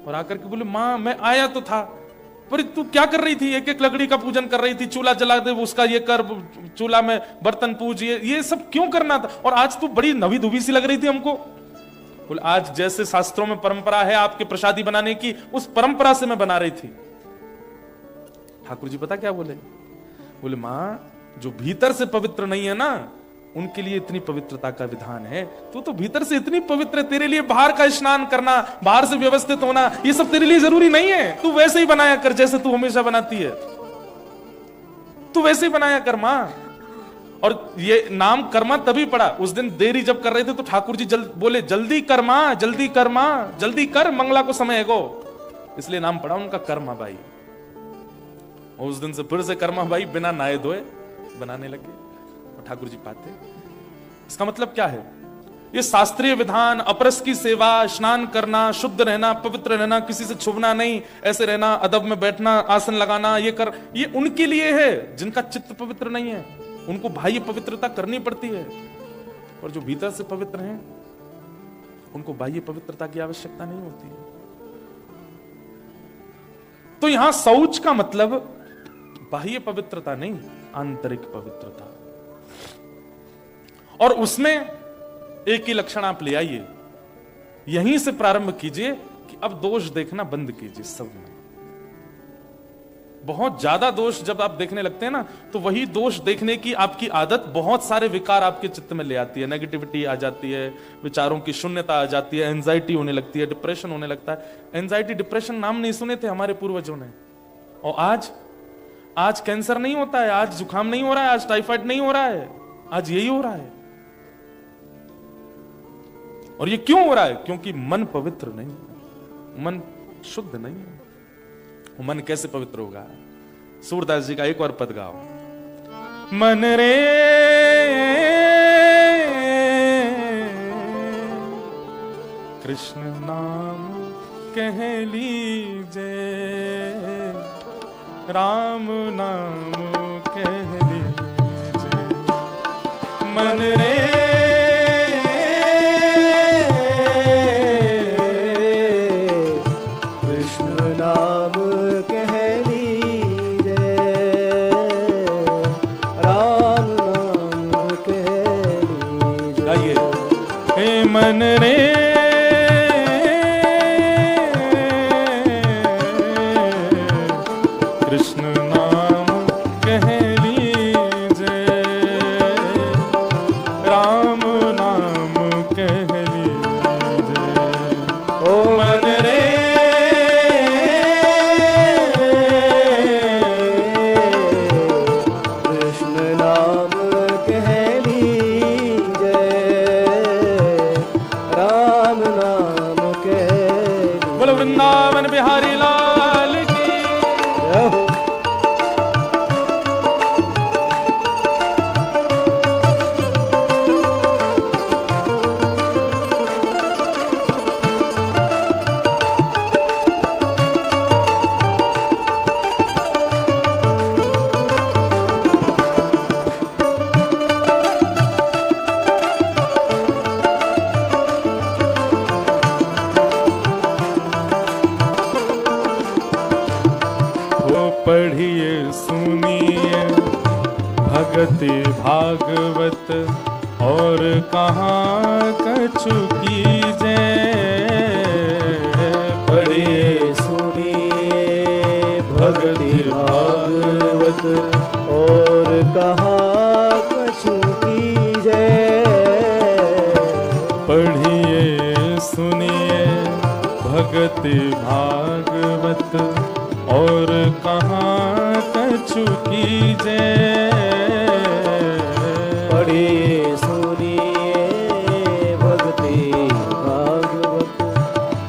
और आकर के बोले, मां मैं आया तो था, पर तू क्या कर रही थी? एक एक लकड़ी का पूजन कर रही थी, चूल्हा जला दे उसका ये कर, चूल्हा में बर्तन पूज, ये सब क्यों करना था? और आज तू बड़ी नवी धुबी सी लग रही थी हमको। बोले, आज जैसे शास्त्रों में परंपरा है आपके प्रसादी बनाने की, उस परंपरा से मैं बना रही थी। ठाकुर जी पता क्या बोले? बोले, मां जो भीतर से पवित्र नहीं है ना, उनके लिए इतनी पवित्रता का विधान है। तू तो भीतर से इतनी पवित्र है, तेरे लिए बाहर का स्नान करना, बाहर से व्यवस्थित होना, ये सब तेरे लिए जरूरी नहीं है। तू वैसे ही बनाया कर जैसे तू हमेशा बनाती है, तू वैसे ही बनाया कर मां। और ये नाम कर्मा तभी पड़ा, उस दिन देरी जब कर रहे थे तो ठाकुर जी बोले, जल्दी कर मां, जल्दी कर मां, जल्दी कर, मंगला को समय है गो। इसलिए नाम पड़ा उनका कर्मा बाई। और उस दिन से फिर से कर्मा बाई बिना नहाए धोए बनाने लगे और ठाकुर जी पाते। इसका मतलब क्या है? ये शास्त्रीय विधान, अपरस की सेवा, स्नान करना, शुद्ध रहना, पवित्र रहना, किसी से छुपना नहीं, ऐसे रहना, अदब में बैठना, आसन लगाना, ये उनके लिए है जिनका चित्त पवित्र नहीं है। उनको बाह्य पवित्रता करनी पड़ती है, और जो भीतर से पवित्र हैं उनको बाह्य पवित्रता की आवश्यकता नहीं होती है। तो यहां शौच का मतलब बाह्य पवित्रता नहीं, आंतरिक पवित्रता। और उसमें एक ही लक्षण आप ले आइए, यहीं से प्रारंभ कीजिए कि अब दोष देखना बंद कीजिए सब में। बहुत ज्यादा दोष जब आप देखने लगते हैं ना, तो वही दोष देखने की आपकी आदत बहुत सारे विकार आपके चित्त में ले आती है। नेगेटिविटी आ जाती है, विचारों की शून्यता आ जाती है, एंजाइटी होने लगती है, डिप्रेशन होने लगता है। एंजाइटी डिप्रेशन नाम नहीं सुने थे हमारे पूर्वजों ने। और आज कैंसर नहीं होता है, आज जुकाम नहीं हो रहा है, आज टाइफाइड नहीं हो रहा है, आज यही हो रहा है। और ये क्यों हो रहा है? क्योंकि मन पवित्र नहीं है, मन शुद्ध नहीं है। मन कैसे पवित्र होगा? सूरदास जी का एक और पद गाओ। मन रे कृष्ण नाम कह लीजे, राम नाम कह लीजे। मन रे मन रे कृष्ण नाम कह लीजे, राम नाम कह लीजे। ओ मन रे कृष्ण नाम कह लीजे, राम नाम कह लीजे। बोलो वृंदावन बिहारी लाल की। जय हो। पढ़िए सुनिए भगति भागवत, और कहाँ कछु कीजे। पढ़िए सुनिए भगति भागवत, और कहाँ कछु कीजे। पढ़िए सुनिए भगति भागवत, और कहाँ कछु कीजे। पढ़िए सुनिए भगति भागवत,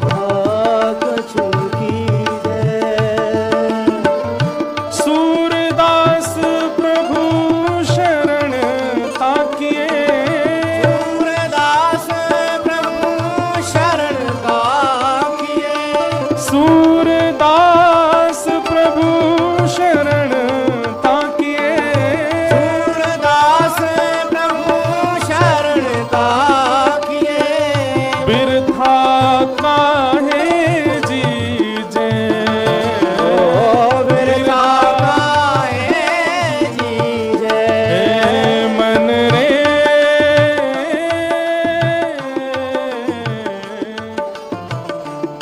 कहाँ कछु कीजे। सूरदास प्रभु शरण ताकिए, सूरदास प्रभु शरण ताकिए। सूरदास प्रभु शरण ताकिए। सूरदास प्रभु काहे जीजे, बिरला काहे जीजे, मन रे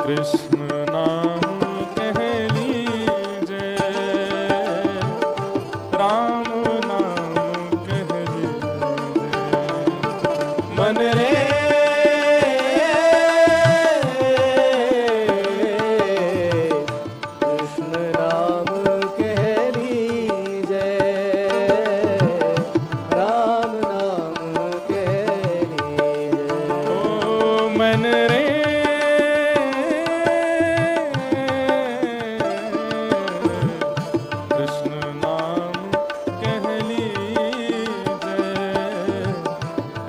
कृष्ण नाम कह लीजे, राम नाम कह लीजे, मन रे कृष्ण नाम कह लीजे, राम नाम कह लीजे। ओ मन रे कृष्ण नाम कह लीजे,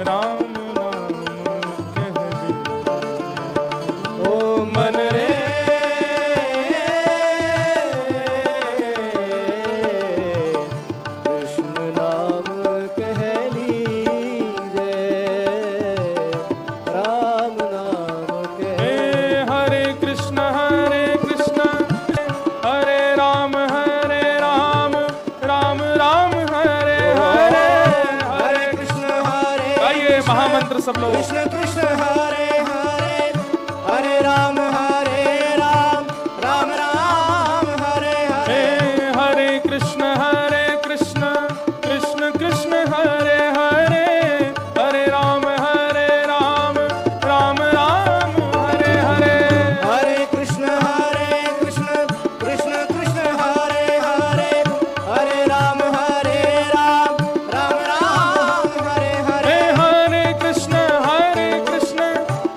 राम नाम कह लीजे, ओ मन रे कृष्ण नाम कह लीजे, राम नाम कह। हे हरे कृष्ण हरे राम राम राम हरे हरे, हरे कृष्ण हरे आइए महामंत्र सब लोग। कृष्ण कृष्ण हरे हरे, हरे राम राम राम हरे हे हरे। हरे कृष्ण कृष्ण कृष्ण हरे हरे, हरे राम राम राम हरे हरे। हरे कृष्ण कृष्ण कृष्ण हरे हरे, हरे राम राम राम हरे हरे। हे हरे कृष्ण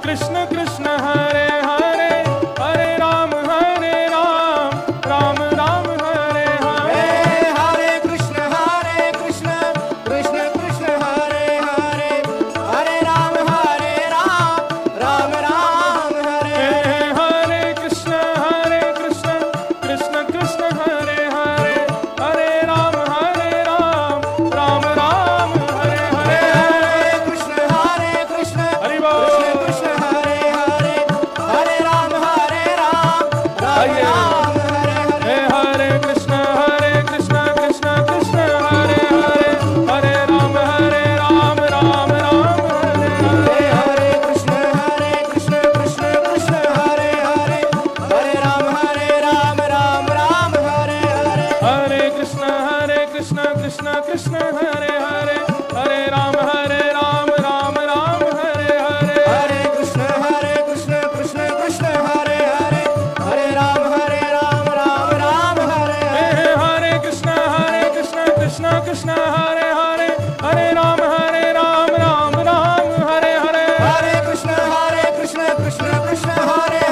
कृष्ण कृष्ण हरे हरे, हरे राम राम राम हरे हरे। हरे कृष्ण कृष्ण कृष्ण हरे हरे, हरे राम राम राम हरे हे हरे। हरे कृष्ण कृष्ण कृष्ण हरे हरे, हरे राम राम राम हरे हरे। हरे कृष्ण हरि बोल। कृष्ण हरे हरे, हरे राम राम आइए। राम हरे हरे। हे हरे कृष्ण कृष्ण कृष्ण हरे हरे, हरे राम राम राम हरे हरे। हरे कृष्ण कृष्ण कृष्ण हरे हरे, हरे राम राम राम हरे हरे। हरे कृष्ण कृष्ण कृष्ण हरे हरे, हरे राम राम राम हरे हरे। हरे कृष्ण कृष्ण कृष्ण हरे हरे, हरे राम राम हरे हे हरे। हरे कृष्ण कृष्ण कृष्ण हरे हरे, हरे राम राम हरे हरे। हरे कृष्ण कृष्ण कृष्ण हरे हरे, हरे राम राम हरे हे हरे। हरे कृष्ण कृष्ण कृष्ण हरे हरे, हरे राम राम हरे हे हरे। हरे कृष्ण कृष्ण कृष्ण हरे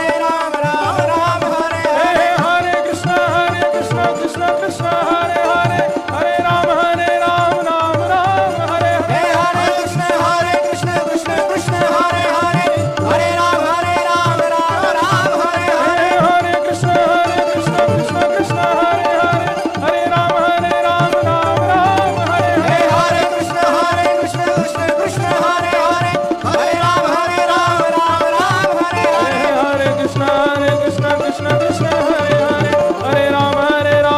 हरे, हरे राम राम हरे हे हरे। हरे कृष्ण कृष्ण कृष्ण हरे हरे, हरे राम राम हरे हे हरे। हरे कृष्ण कृष्ण कृष्ण हरे हरे, हरे राम राम हरे हे हरे। हरे कृष्ण कृष्ण कृष्ण हरे हरे, हरे राम राम हरे हरे।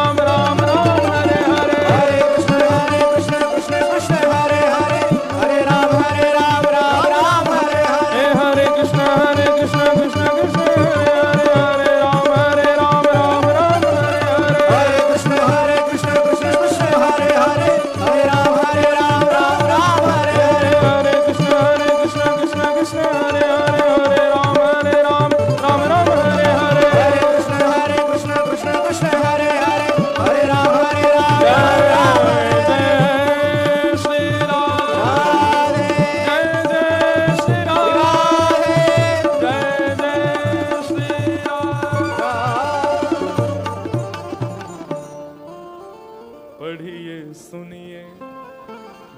हरे कृष्ण कृष्ण कृष्ण हरे हरे, हरे राम राम हरे हरे। हे हरे कृष्ण कृष्ण कृष्ण हरे हरे, हरे राम राम हरे हरे। हरे कृष्ण कृष्ण कृष्ण हरे हरे, हरे राम राम हरे हरे। हरे कृष्ण कृष्ण कृष्ण हरे हरे, हरे राम राम हरे हरे। हरे कृष्ण कृष्ण कृष्ण हरे हरे, हरे राम जय राम हरे हरे। जय श्री राम, राधे जय जय श्री राम, राधे जय जय श्री राम। पढ़िए सुनिए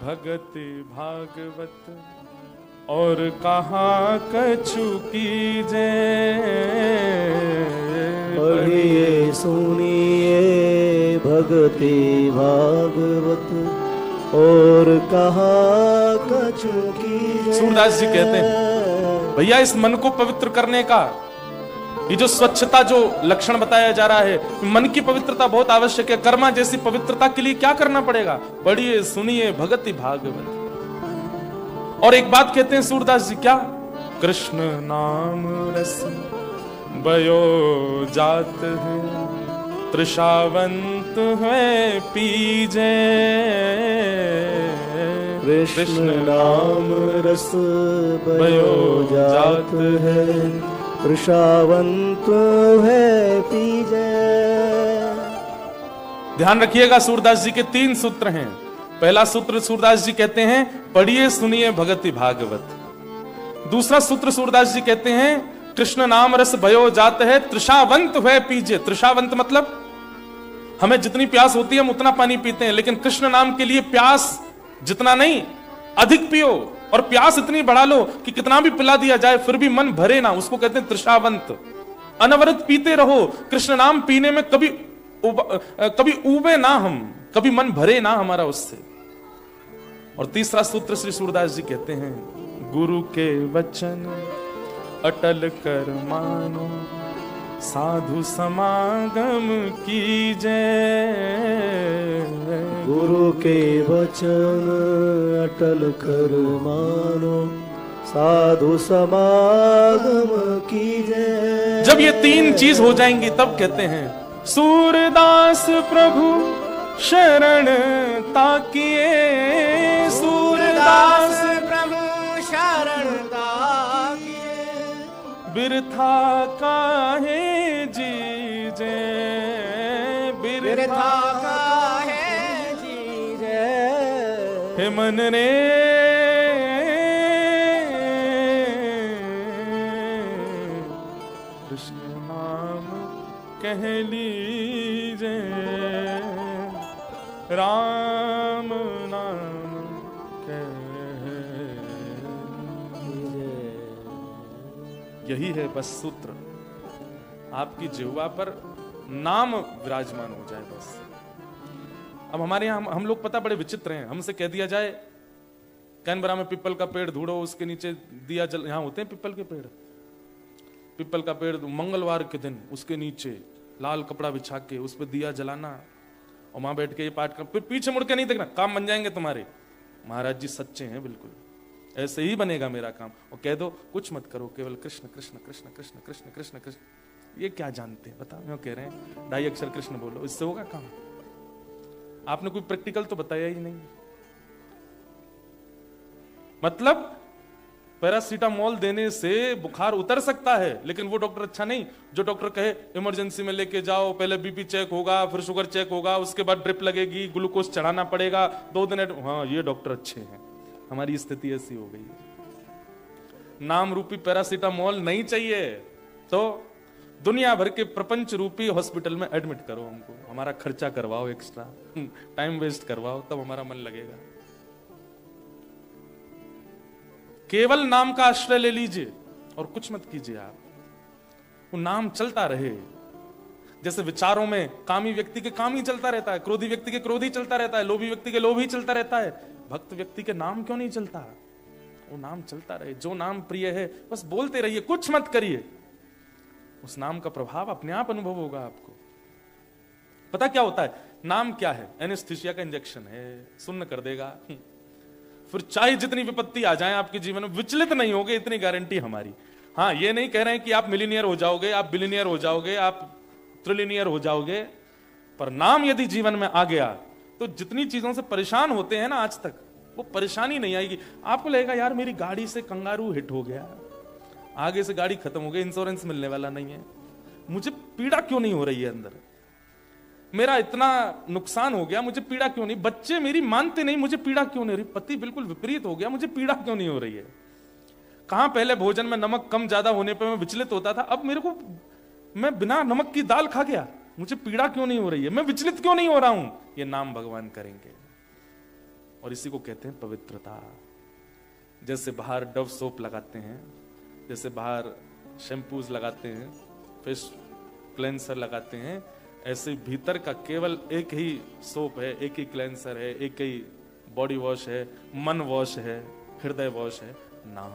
भगति भागवत, और कहाँ कछु कीजे। पढ़िए सुनिए भगति भागवत, और कहा कछु की। सूरदास जी कहते हैं भैया इस मन को पवित्र करने का ये जो स्वच्छता जो लक्षण बताया जा रहा है, मन की पवित्रता बहुत आवश्यक है। कर्मा जैसी पवित्रता के लिए क्या करना पड़ेगा? पढ़िए सुनिए भगति भागवत। और एक बात कहते हैं सूरदास जी, क्या? कृष्ण नाम रस बयो जात है, तृषावंत है पीजे। कृष्ण नाम रस बयो जात है, तृषावंत है पीजे। ध्यान रखिएगा, सूरदास जी के 3 सूत्र हैं। पहला सूत्र सूरदास जी कहते हैं पढ़िए सुनिए भगति भागवत। दूसरा सूत्र सूरदास जी कहते हैं कृष्ण नाम रस भयो जात है, तृषावंत है पीजे। तृषावंत मतलब हमें जितनी प्यास होती है हम उतना पानी पीते हैं, लेकिन कृष्ण नाम के लिए प्यास जितना नहीं, अधिक पियो। और प्यास इतनी बढ़ा लो कि कितना भी पिला दिया जाए फिर भी मन भरे ना, उसको कहते हैं तृषावंत। अनवरत पीते रहो। कृष्ण नाम पीने में कभी ऊबे ना हम, कभी मन भरे ना हमारा उससे। और तीसरा सूत्र श्री सूरदास जी कहते हैं गुरु के वचन अटल कर मानो, साधु समागम कीजे। गुरु के वचन अटल कर मानो, साधु समागम कीजे। जब ये 3 चीज हो जाएंगी तब कहते हैं सूरदास प्रभु शरण ताकिए। सूरदास प्रभु शरण ताकिए, बिरथा काहे जीजे। बिरथा काहे जीजे। हे मन रे कृष्ण नाम कह लीजे, राम नाम कह। यही है बस सूत्र, आपकी जिह्वा पर नाम विराजमान हो जाए बस। अब हमारे यहाँ हम लोग पता बड़े विचित्र हैं। हमसे कह दिया जाए कैनबरा में पिपल का पेड़ ढूंढो, उसके नीचे दिया जल। यहाँ होते हैं पिपल के पेड़, पिपल का पेड़ मंगलवार के दिन उसके नीचे लाल कपड़ा बिछा के उस पर दिया जलाना और वहां बैठ के ये पाठ कर, फिर पीछे मुड़ के नहीं देखना, काम बन जाएंगे तुम्हारे। महाराज जी सच्चे हैं बिल्कुल, ऐसे ही बनेगा मेरा काम। और कह दो कुछ मत करो, केवल कृष्ण कृष्ण कृष्ण कृष्ण कृष्ण कृष्ण कृष्ण। ये क्या जानते हैं बताओ? क्यों कह रहे हैं 2.5 अक्षर कृष्ण बोलो, इससे होगा काम? आपने कोई प्रैक्टिकल तो बताया ही नहीं। मतलब पैरासीटामोल देने से बुखार उतर सकता है, लेकिन वो डॉक्टर अच्छा नहीं जो डॉक्टर कहे इमरजेंसी में लेके जाओ, पहले बीपी चेक होगा, फिर शुगर चेक होगा, उसके बाद ड्रिप लगेगी, ग्लूकोज चढ़ाना पड़ेगा, 2 दिन। हाँ, ये डॉक्टर अच्छे हैं। हमारी स्थिति ऐसी हो गई है। नाम रूपी पैरासीटामोल नहीं चाहिए तो दुनिया भर के प्रपंच रूपी हॉस्पिटल में एडमिट करो हमको, हमारा खर्चा करवाओ, एक्स्ट्रा टाइम वेस्ट करवाओ, तब हमारा मन लगेगा। केवल नाम का आश्रय ले लीजिए और कुछ मत कीजिए आप। वो नाम चलता रहे। जैसे विचारों में कामी व्यक्ति के काम ही चलता रहता है, क्रोधी व्यक्ति के क्रोध ही चलता रहता है, लोभी व्यक्ति के लोभ ही चलता रहता है, भक्त व्यक्ति के नाम क्यों नहीं चलता? वो नाम चलता रहे। जो नाम प्रिय है बस बोलते रहिए, कुछ मत करिए, उस नाम का प्रभाव अपने आप अनुभव होगा आपको। पता क्या होता है? नाम क्या है? एनेस्थीसिया का इंजेक्शन है, सुन्न कर देगा। फिर चाहे जितनी विपत्ति आ जाए आपके जीवन में विचलित नहीं होगे, इतनी गारंटी हमारी। हाँ, ये नहीं कह रहे हैं कि आप मिलीनियर हो जाओगे, आप बिलीनियर हो जाओगे, आप ट्रिलिनियर हो जाओगे, पर नाम यदि जीवन में आ गया तो जितनी चीजों से परेशान होते हैं ना आज तक, वो परेशानी नहीं आएगी। आपको लगेगा यार मेरी गाड़ी से कंगारू हिट हो गया, आगे से गाड़ी खत्म हो गई, इंश्योरेंस मिलने वाला नहीं है, मुझे पीड़ा क्यों नहीं हो रही है अंदर, मेरा इतना नुकसान हो गया, मुझे पीड़ा क्यों नहीं, बच्चे मेरी मानते नहीं, मुझे पीड़ा क्यों नहीं हो रही, पति बिल्कुल विपरीत हो गया, मुझे पीड़ा क्यों नहीं हो रही है। कहां पहले भोजन में नमक कम ज्यादा होने पर मैं विचलित होता था, अब मेरे को मैं बिना नमक की दाल खा गया, मुझे पीड़ा क्यों नहीं हो रही है, मैं विचलित क्यों नहीं हो रहा हूं। ये नाम भगवान करेंगे। और इसी को कहते हैं पवित्रता। जैसे बाहर डव सोप लगाते हैं, जैसे बाहर शैम्पूज लगाते हैं, फेस क्लेंसर लगाते हैं, ऐसे भीतर का केवल एक ही सोप है, एक ही क्लेंसर है, एक ही बॉडी वॉश है, मन वॉश है, हृदय वॉश है, नाम।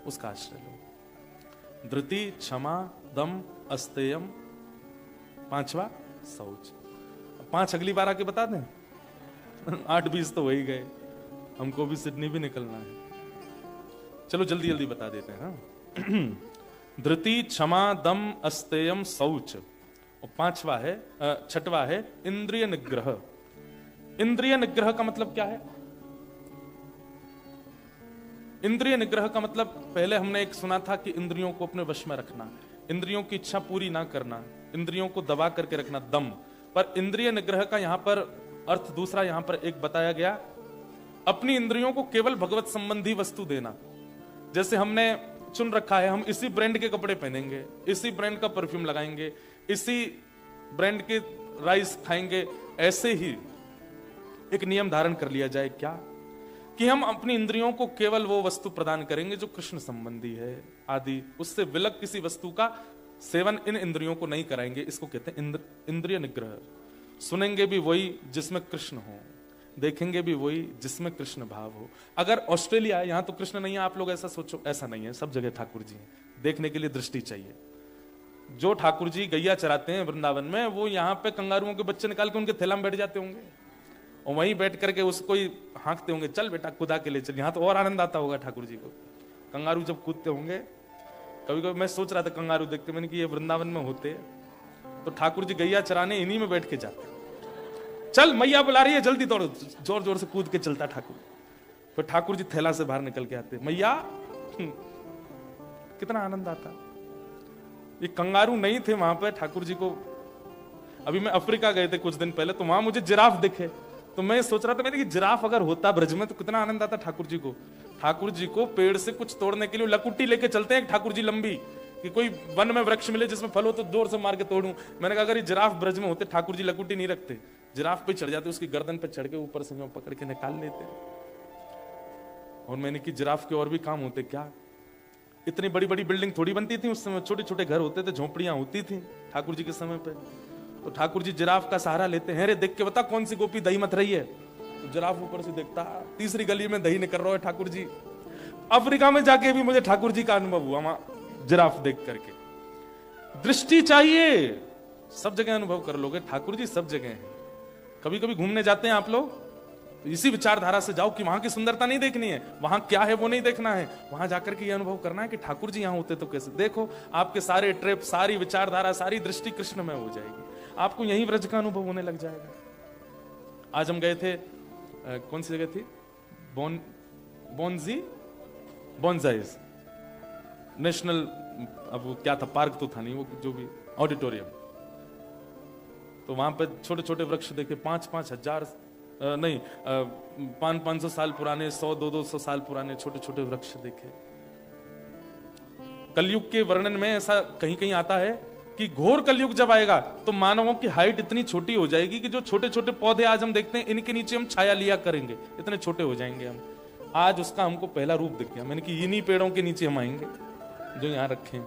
उसका आश्रय लो। धृति, क्षमा, दम, अस्तेयम, पांचवा शौच। 5 अगली बार आके बता दें। 8-20 तो हो ही गए, हमको भी सिडनी भी निकलना है। चलो जल्दी जल्दी बता देते हैं। हाँ? धृति, क्षमा, दम, अस्तेयम, शौच। और 5वां है, 6वां है इंद्रिय निग्रह। इंद्रिय निग्रह का मतलब क्या है? इंद्रिय निग्रह का मतलब पहले हमने एक सुना था कि इंद्रियों को अपने वश में रखना, इंद्रियों की इच्छा पूरी ना करना, इंद्रियों को दबा करके रखना, दम। पर इंद्रिय निग्रह का यहां पर अर्थ दूसरा यहां पर एक बताया गया, अपनी इंद्रियों को केवल भगवत संबंधी वस्तु देना। जैसे हमने चुन रखा है, हम इसी ब्रांड के कपड़े पहनेंगे, इसी ब्रांड का परफ्यूम लगाएंगे, इसी ब्रांड के राइस खाएंगे, ऐसे ही एक नियम धारण कर लिया जाए। क्या? कि हम अपनी इंद्रियों को केवल वो वस्तु प्रदान करेंगे जो कृष्ण संबंधी है आदि, उससे विलग किसी वस्तु का सेवन इन इंद्रियों को नहीं कराएंगे। इसको कहते हैं इंद्रिय निग्रह। सुनेंगे भी वही जिसमें कृष्ण हो, देखेंगे भी वही जिसमें कृष्ण भाव हो। अगर ऑस्ट्रेलिया है, यहां तो कृष्ण नहीं है, आप लोग ऐसा सोचो, ऐसा नहीं है, सब जगह ठाकुर जी हैं। देखने के लिए दृष्टि चाहिए। जो ठाकुर जी गैया चराते हैं वृंदावन में, वो यहाँ पे कंगारुओं के बच्चे निकाल के उनके थैला में बैठ जाते होंगे और वहीं बैठ करके उसको ही हाँकते होंगे, चल बेटा खुदा के लिए चल। यहाँ तो और आनंद आता होगा ठाकुर जी को, कंगारू जब कूदते होंगे। कभी कभी मैं सोच रहा था कंगारू देखते, मैंने कि ये वृंदावन में होते तो ठाकुर जी गैया चराने इन्हीं में बैठ के जाते। चल मैया बुला रही है, जल्दी दौड़ो, जोर जोर से कूद के चलता ठाकुर। फिर ठाकुर जी थैला से बाहर निकल के आते, मैया। कितना आनंद आता। ये कंगारू नहीं थे वहां पे ठाकुर जी को। अभी मैं अफ्रीका गए थे कुछ दिन पहले, तो वहां मुझे जिराफ दिखे, तो मैं सोच रहा था मैंने कि जिराफ अगर होता ब्रज में तो कितना आनंद आता ठाकुर जी को। ठाकुर जी को पेड़ से कुछ तोड़ने के लिए लकुट्टी लेके चलते हैं ठाकुर जी लंबी, कि कोई वन में वृक्ष मिले जिसमें फल हो तो जोर से मार के तोड़ूं। मैंने कहा अगर ये जिराफ ब्रज में होते, ठाकुर जी लकुट्टी नहीं रखते, जिराफ पे चढ़ जाते, उसकी गर्दन पे चढ़ के ऊपर से मैं पकड़ के निकाल लेते। और मैंने कि जिराफ के और भी काम होते क्या? इतनी बड़ी बड़ी बिल्डिंग थोड़ी बनती थी उस समय, छोटे छोटे घर होते थे, झोपड़ियां होती थी ठाकुर जी के समय पे। तो ठाकुर जी जिराफ का सहारा लेते हैं। रे देख के बता कौन सी गोपी दही मत रही है। तो जिराफ ऊपर से देखता, तीसरी गली में दही निकल रहा है ठाकुर जी। अफ्रीका में जाके भी मुझे ठाकुर जी का अनुभव हुआ वहां जिराफ देख करके। दृष्टि चाहिए, सब जगह अनुभव कर लोगे, ठाकुर जी सब जगह हैं। कभी कभी घूमने जाते हैं आप लोग, तो इसी विचारधारा से जाओ कि वहां की सुंदरता नहीं देखनी है, वहां क्या है वो नहीं देखना है, वहां जाकर के ये अनुभव करना है कि ठाकुर जी यहां होते तो कैसे। देखो आपके सारे ट्रिप, सारी विचारधारा, सारी दृष्टि कृष्ण में हो जाएगी, आपको यहीं व्रज का अनुभव होने लग जाएगा। आज हम गए थे, कौन सी जगह थी, बोनजाइज नेशनल, अब वो क्या था, पार्क तो था नहीं, वो जो भी ऑडिटोरियम। तो वहां पे छोटे छोटे वृक्ष देखे, 5-5 हजार नहीं 500-500 साल पुराने, 100-200 साल पुराने छोटे छोटे वृक्ष देखे। कलयुग के वर्णन में ऐसा कहीं कहीं आता है कि घोर कलयुग जब आएगा तो मानवों की हाइट इतनी छोटी हो जाएगी कि जो छोटे छोटे पौधे आज हम देखते हैं, इनके नीचे हम छाया लिया करेंगे, इतने छोटे हो जाएंगे हम। आज उसका हमको पहला रूप दिख गया। मैंने कि इन्हीं पेड़ों के नीचे हम आएंगे जो यहाँ रखे हैं।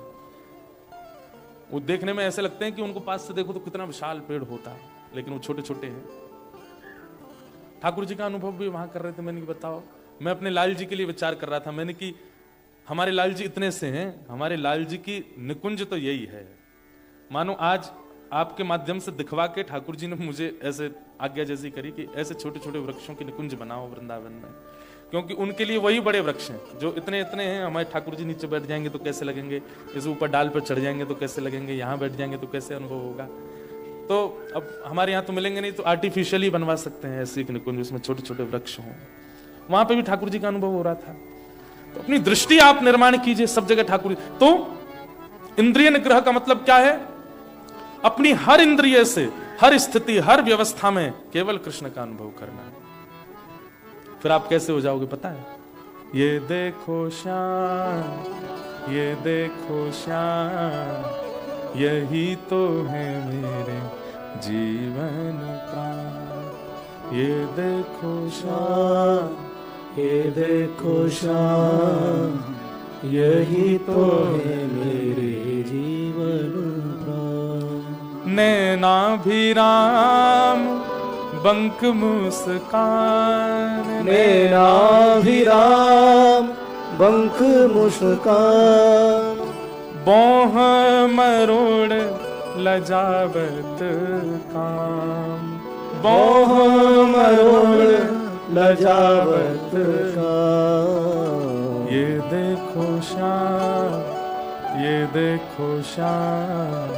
वो देखने में ऐसे लगते हैं कि उनको पास से देखो तो कितना विशाल पेड़ होता है, लेकिन वो छोटे छोटे हैं। ठाकुर जी का अनुभव भी वहां कर रहे थे। मैंने बताओ, मैं अपने लाल जी के लिए विचार कर रहा था। मैंने कि हमारे लाल जी इतने से हैं, हमारे लाल जी की निकुंज तो यही है। मानो आज आपके माध्यम से दिखवा के ठाकुर जी ने मुझे ऐसे आज्ञा जैसी करी कि ऐसे छोटे छोटे वृक्षों की निकुंज बनाओ वृंदावन में, क्योंकि उनके लिए वही बड़े वृक्ष हैं जो इतने इतने हैं। हमारे ठाकुर जी नीचे बैठ जाएंगे तो कैसे लगेंगे, इस ऊपर डाल पर चढ़ जाएंगे तो कैसे लगेंगे, यहाँ बैठ जाएंगे तो कैसे अनुभव होगा। तो अब हमारे यहाँ तो मिलेंगे नहीं, तो आर्टिफिशियली बनवा सकते हैं ऐसी एक निकुंज जिसमें छोटे छोटे वृक्ष हों। वहां पे भी ठाकुर जी का अनुभव हो रहा था। तो अपनी दृष्टि आप निर्माण कीजिए, सब जगह ठाकुर। तो इंद्रिय निग्रह का मतलब क्या है? अपनी हर इंद्रिय से, हर स्थिति, हर व्यवस्था में केवल कृष्ण का अनुभव करना है। फिर आप कैसे हो जाओगे पता है? ये देखो श्याम, ये देखो श्याम, यही तो है मेरे जीवन प्राण। ये देखो श्याम, ये देखो श्याम, यही तो है मेरे जीवन प्राण। नैनाभिराम बंक मुस्कान, नैनाभिराम बंक मुस्कान। बोह मरोड़ लजावत काम, बोह मरोड़ लजावत काम। ये देखो श्याम, ये देखो श्याम,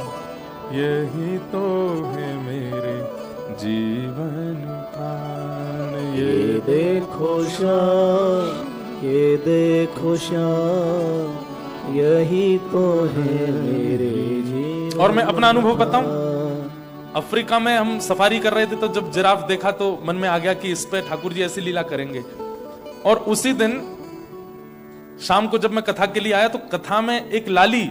यही तो है मेरे जीवन प्राण। ये देखो श्याम, ये देखो श्याम, यही तो है मेरे जीवन। और मैं अपना अनुभव बताऊं, अफ्रीका में हम सफारी कर रहे थे तो जब जिराफ देखा तो मन में आ गया कि इस पे ठाकुर जी ऐसी लीला करेंगे। और उसी दिन शाम को जब मैं कथा के लिए आया तो कथा में एक लाली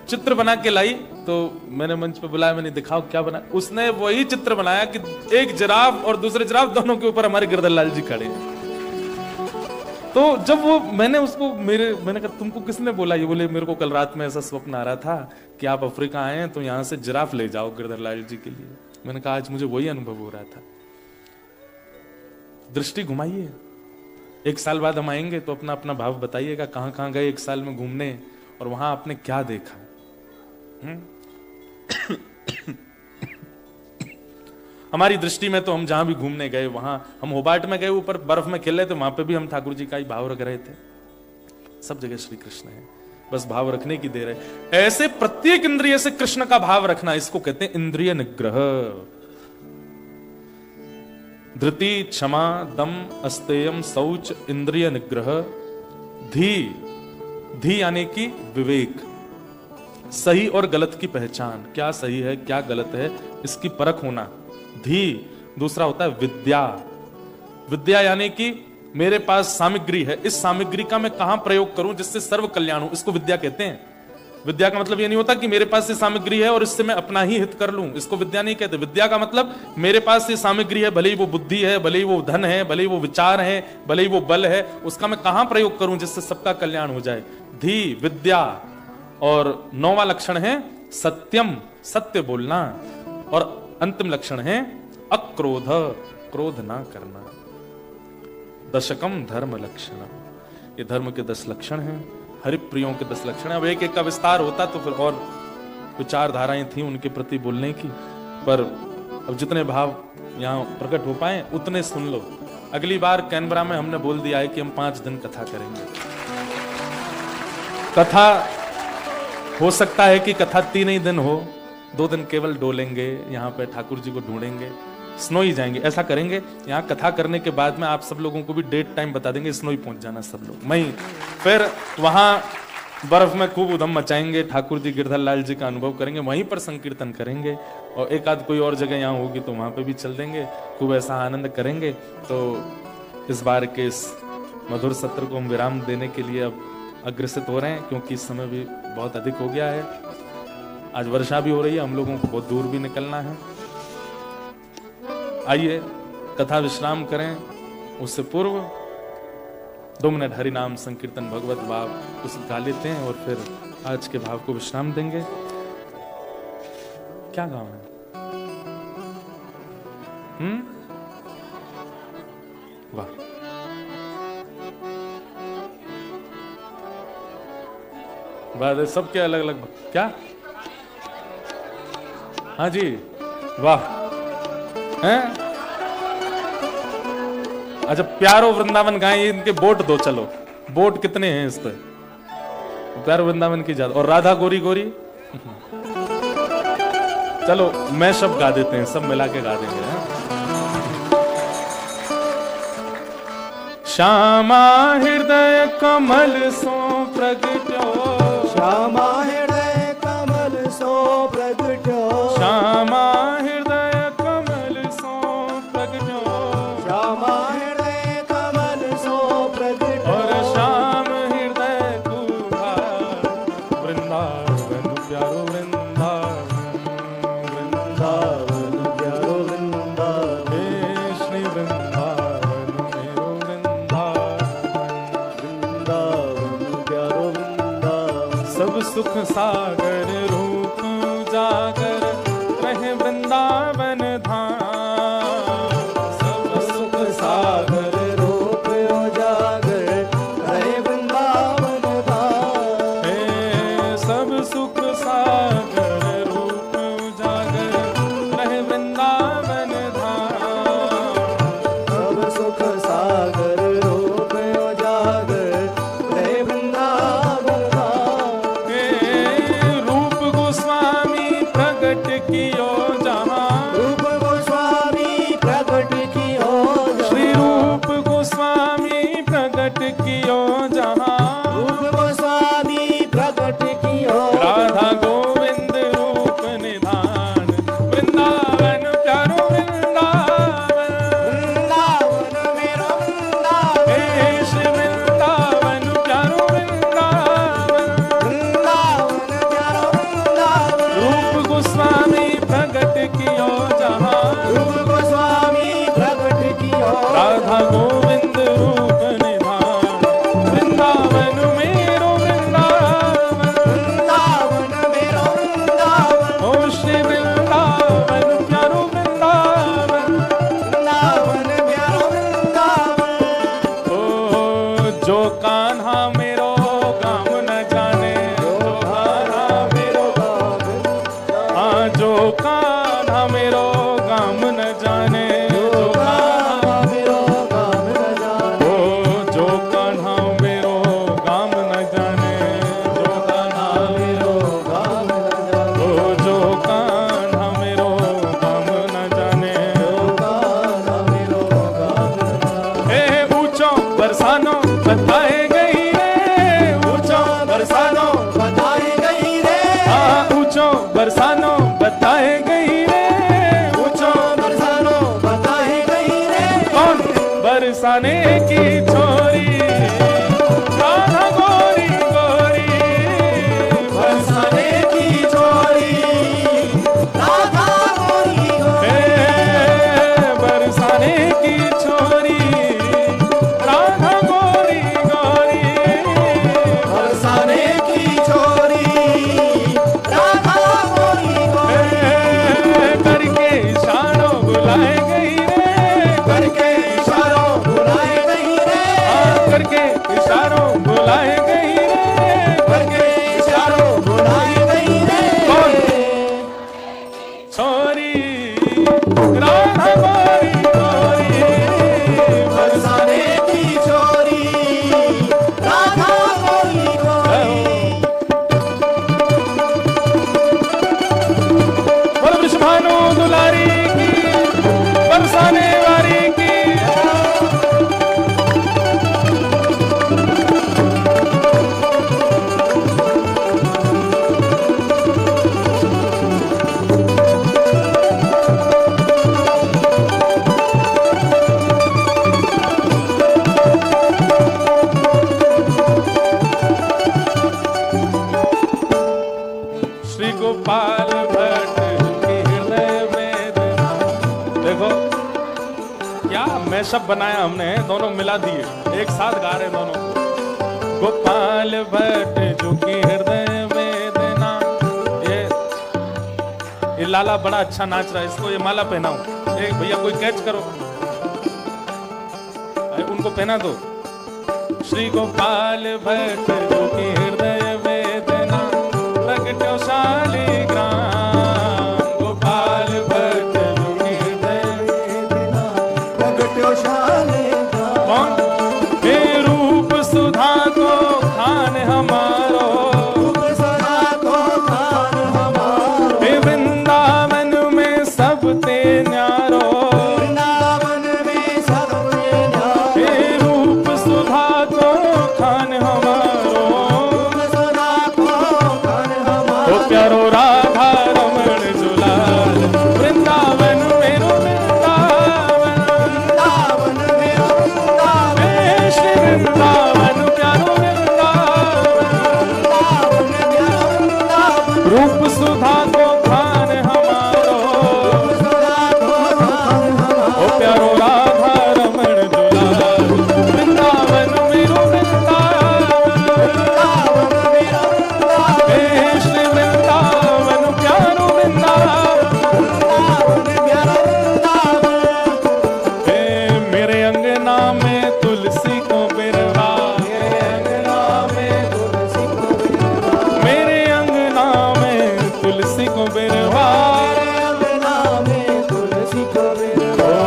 चित्र बना के लाई, तो मैंने मंच पे बुलाया, मैंने दिखाओ क्या बना। उसने वही चित्र बनाया कि एक जिराफ और दूसरे जिराफ दोनों के ऊपर हमारे गिरधर लाल जी खड़े हैं। तो जब वो मैंने कहा तुमको किसने बोला? ये बोले मेरे को कल रात में ऐसा स्वप्न आ रहा था कि आप अफ्रीका आए हैं तो यहां से जिराफ ले जाओ गिरधर लाल जी के लिए। मैंने कहा आज मुझे वही अनुभव हो रहा था। दृष्टि घुमाइए, एक साल बाद हम आएंगे तो अपना अपना भाव बताइएगा, कहां कहां गए एक साल में घूमने और वहां आपने क्या देखा। हमारी दृष्टि में तो हम जहां भी घूमने गए, वहां हम होबार्ट में गए, ऊपर बर्फ में खेल रहे थे, वहां पे भी हम ठाकुर जी का ही भाव रख रहे थे। सब जगह श्री कृष्ण है, बस भाव रखने की देर है। ऐसे प्रत्येक इंद्रिय से कृष्ण का भाव रखना, इसको कहते हैं इंद्रिय निग्रह। धृति, क्षमा, दम, अस्तेयम, शौच, इंद्रिय निग्रह। धी, धी यानी कि विवेक, सही और गलत की पहचान, क्या सही है क्या गलत है इसकी परख होना। धी, दूसरा होता है विद्या। विद्या यानी कि मेरे पास सामग्री है, इस सामग्री का मैं कहां प्रयोग करूं जिससे सर्व कल्याण हो, इसको विद्या कहते हैं। विद्या का मतलब ये नहीं होता कि मेरे पास ये सामग्री है और इससे मैं अपना ही हित कर लूं, इसको विद्या नहीं कहते। विद्या का मतलब मेरे पास ये सामग्री है, भले ही वो बुद्धि है, भले ही वो धन है, भले ही वो विचार है, भले ही वो बल है, उसका मैं कहां प्रयोग करूं जिससे सबका कल्याण हो जाए। धी, विद्या। और 9वां लक्षण है सत्यम, सत्य बोलना। और अंतिम लक्षण है अक्रोध, क्रोध ना करना। दशकम धर्म लक्षण, ये धर्म के 10 लक्षण हैं, हरिप्रियों के 10 लक्षण हैं। अब एक एक का विस्तार होता तो फिर और विचारधाराएं थी उनके प्रति बोलने की, पर अब जितने भाव यहाँ प्रकट हो पाए उतने सुन लो। अगली बार कैनबरा में हमने बोल दिया है कि हम 5 दिन कथा करेंगे। कथा हो सकता है कि कथा 3 ही दिन हो, 2 दिन केवल डोलेंगे, यहाँ पे ठाकुर जी को ढूंढेंगे, स्नोई जाएंगे, ऐसा करेंगे। यहाँ कथा करने के बाद में आप सब लोगों को भी डेट टाइम बता देंगे, स्नोई पहुंच जाना सब लोग मई। फिर वहां बर्फ में खूब उधम मचाएंगे, ठाकुर जी गिरधर लाल जी का अनुभव करेंगे, वहीं पर संकीर्तन करेंगे। और एक आध कोई और जगह यहाँ होगी तो वहां पे भी चल देंगे, खूब ऐसा आनंद करेंगे। तो इस बार के इस मधुर सत्र को हम विराम देने के लिए अब अग्रसित हो रहे हैं, क्योंकि इस समय भी बहुत अधिक हो गया है। आज वर्षा भी हो रही है, हम लोगों को बहुत दूर भी निकलना है। आइए कथा विश्राम करें, उससे पूर्व 2 मिनट हरि नाम संकीर्तन भगवत भाव उस गा लेते हैं और फिर आज के भाव को विश्राम देंगे। क्या गाँव है? वाह, बात है सबके अलग अलग। क्या? हाँ जी, वाह हैं? अच्छा, प्यारो वृंदावन गाएं, इनके बोट दो, चलो बोट कितने हैं इस पे? प्यारो वृंदावन की ज्यादा, और राधा गोरी गोरी। चलो मैं सब गा देते हैं, सब मिला के गा देंगे। श्यामा हृदय कमल सो प्रगट्यो, श्यामा हृदय कमल सो प्रगट्यो, श्यामा हृदय कमल सो प्रगट्यो, श्यामा हृदय कमल सो प्रगट्यो। और श्याम हृदय कुहा वृंदावन प्यारो वृंदावन, वृंदावन प्यारो वृंदावन, हे श्री वृंदावन मेरो वृंदावन प्यारो वृंदावन। सब सुख सागर रूप जागर रहे वृंदावन धाम, सब सुख सागर रूप जागर रहे वृंदावन बरसानो बताए गई रे, ऊंचो बरसानो बताए गई रे, ऊंचो बरसानो बताए गई रे, कौन बरसाने की छोरी राधा गोरी गोरी, बरसाने की छोरी राधा गोरी गोरी, बरसाने की छोरी राधा गोरी गोरी, बरसाने की छोरी राधा गोरी गोरी, करके इशारों बुलाए गई रे, करके इशारों बुलाए गई रे, करके इशारों बुलाए गई रे, करके इशारों बुलाए गई रे, छोरी राधा गोरी गोरी, बरसाने की छोरी राधा गोरी गोरी, बोल वृषभानु दुलारी की, बरसाने वाली की। श्री गोपाल भट्ट की हृदय वेदना। देखो क्या मैशअप बनाया हमने, दोनों मिला दिए, एक साथ गा रहे दोनों। गोपाल भट्ट जो की हृदय वेदना, ये लाला बड़ा अच्छा नाच रहा है, इसको ये माला पहनाओ। एक भैया कोई कैच करो, अरे उनको पहना दो। श्री गोपाल भट्ट जो की हृदय वेदना, प्रगट्यो शालिग्राम। गोपाल भट्ट जो की हृदय वेदना प्रगट्यो शालिग्राम, कौन हे रूप सुधा को खान हमारो, रूप सदा को खान हमारो, हे वृंदावन में सब ते न्यारो, वृंदावन में सबसे न्यारो, हे रूप सुधा को खान हमारो, रूप सदा को खान ओ हमारो, प्यारो राधा रमण जुलाल, वृंदावन मेरो वृंदावन, वृंदावन में वृंदावन, हे श्री वृंदावन प्यारो वृंदावन, वृंदावन में वृंदावन, रूप सुधा को खान हमारो, रूप सदा को खान ओ हमारो, प्यारो राधा रमण दुलाल, वृंदावन मेरो वृंदावन, वृंदावन में वृंदावन, हे श्री वृंदावन प्यारो वृंदावन, वृंदावन में वृंदावन, हे मेरे अंगना में तुलसी को बिरवा, मेरे अंगना में तुलसी को बिरवा, मेरे अंगना में तुलसी को बिरवा, मेरे अंगना में तुलसी को बिरवा, ओ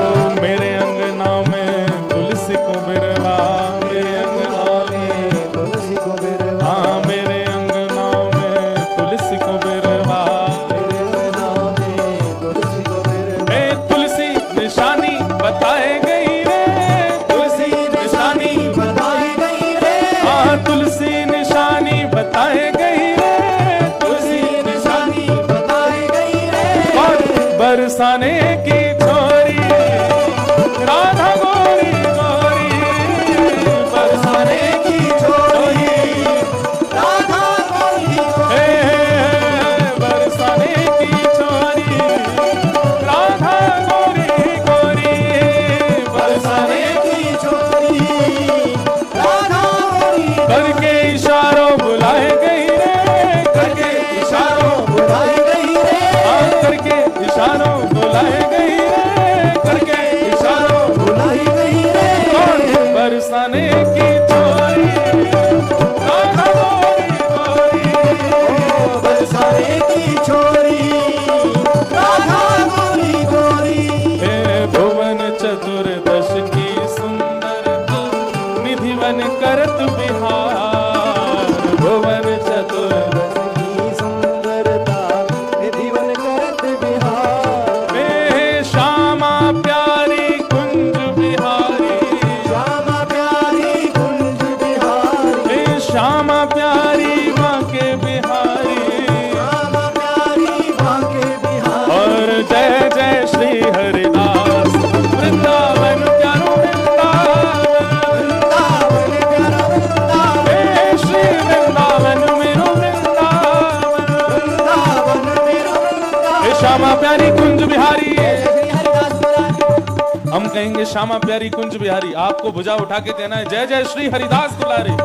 मेरे अंगना में तुलसी को बिरवा, मेरे अंगना में, तुलसी को बिरवा, हाँ मेरे अंगना में तुलसी को बिरवा, मेरे अंगना में तुलसी को बिरवा, हे तुलसी निशानी बताए गई रे, तुलसी निशानी, बताई गई रे, हाँ तुलसी निशानी बताए गई रे, तुलसी तुलसी निशानी बताई गई रे, और बरसाने की छोरी राधा गोरी गोरी, बरसाने की छोरी राधा गोरी गोरी, हे बरसाने की छोरी राधा गोरी गोरी, बरसाने की छोरी राधा गोरी, करके इशारों बुलाए गई रे, करके इशारों बुलाई गई रे, करके इशारों बुलाए बांके बिहारी, श्यामा प्यारी बांके बिहारी। और जय जय श्री हरिदास वृंदावन प्यारो वृंदावन, वृंदावन प्यारा वृंदावन, हे श्री वृंदावन मेरो वृंदावन, वृंदावन मेरो वृंदावन। हे श्यामा प्यारी कुंज बिहारी। जय श्री हरिदास पुरारी। हम कहेंगे श्यामा प्यारी कुंज बिहारी, आपको भुजा उठा के कहना है जय जय श्री हरिदास दुलारी।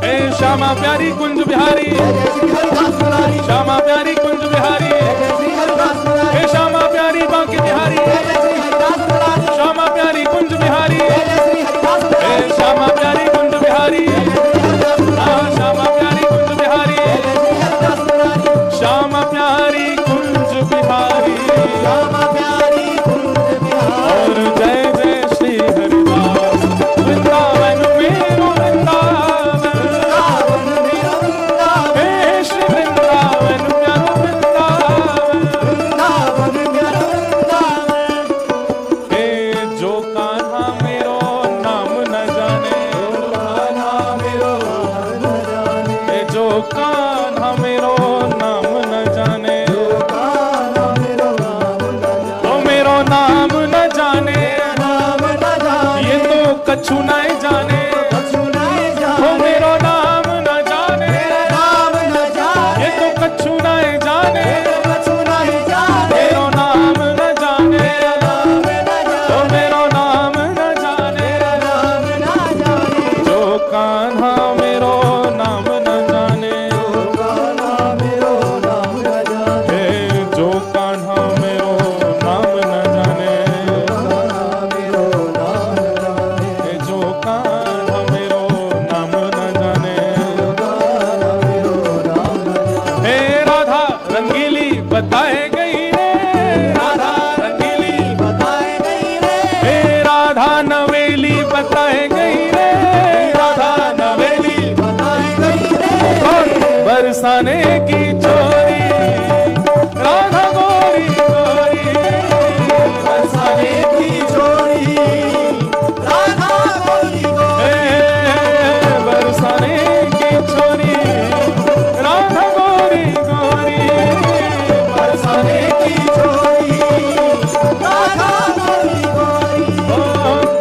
हे श्यामा प्यारी कुंज बिहारी, जय श्री हरिदास पुरारी। श्यामा प्यारी कुंज बिहारी, जय श्री हरिदास पुरारी। हे श्यामा प्यारी बांके बिहारी, जय श्री हरिदास पुरारी। श्यामा प्यारी कुंज बिहारी, जय श्री हरिदास हे पुरारी। श्यामा प्यारी कुंज बिहारी, हाँ श्यामा प्यारी कुंज बिहारी, जय श्री हरिदास पुरारी। श्यामा प्यारी कुंज बिहारी, श्यामा प्यारी कुंज बिहारी। और जय जय श्री हरिदास वृंदावन मेरो वृंदावन, वृंदावन मेरो वृंदावन, हे श्री वृंदावन प्यारो वृंदावन, वृंदावन मेरो वृंदावन। हे जो कान्हा मेरो नाम न जाने, कान्हा मेरो नाम न जाने, हे जो कान्हा मेरो नाम न जाने, कान्हा मेरो नाम न जाने, तो मेरो नाम न जाने, नाम न जाने, ये तो कछु नहीं जाने, कछु नहीं तो जाने, मेरो नाम न जाने, मेरा नाम न जाने, ये तो कछु नहीं जाने, कछु नहीं जाने, मेरो नाम न जाने, नाम न तो जाने, मेरो नाम न जाने, नाम न जाने, जो कान्हा मेरो नाम न जाने, कान्हा मेरो नाम न जाने, हे जो कान्हा मेरो नाम न जाने, कान्हा मेरो नाम न जाने, हे जो कान्हा मेरो नाम न जाने, कान्हा मेरो नाम न जाने। हे राधा रंगीली बताए गई रे, राधा रंगीली, बताए गई रे, हे राधा नवेली बताए गई रे, राधा नवेली, बताए गई रे, और बरसाने की चोरी, राधा गोरी गोरी, बरसाने की चोरी, राधा गोरी गोरी, हे बरसाने की चोरी, राधा गोरी गोरी, बरसाने की चोरी, राधा गोरी गोरी। ओ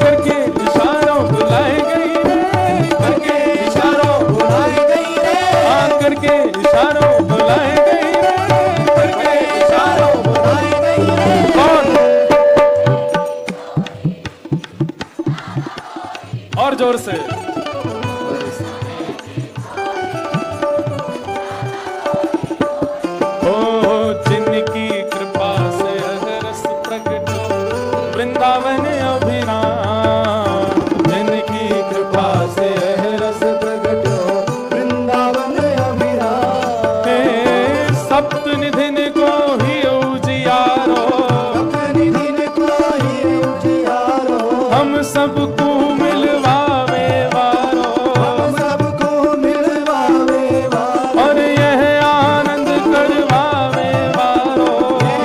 करके इशारों बुलाए गई रे, करके इशारों बुलाई गई रे, करके इशारों बुलाए गई रे, करके इशारों बुलाई गई रे। कौन? और जोर से ओ जिनकी कृपा से अहरस प्रकट वृंदावन अभिराम, जिनकी कृपा से अहरस प्रगट वृंदावन अभिराम, हे सप्त निधिन को ही उजियारो, अपनी दिन को ही उजियारो, हम सबको मिलवावे वारो, हम सबको मिलवावे वारो, और यह आनंद करवावे वारो,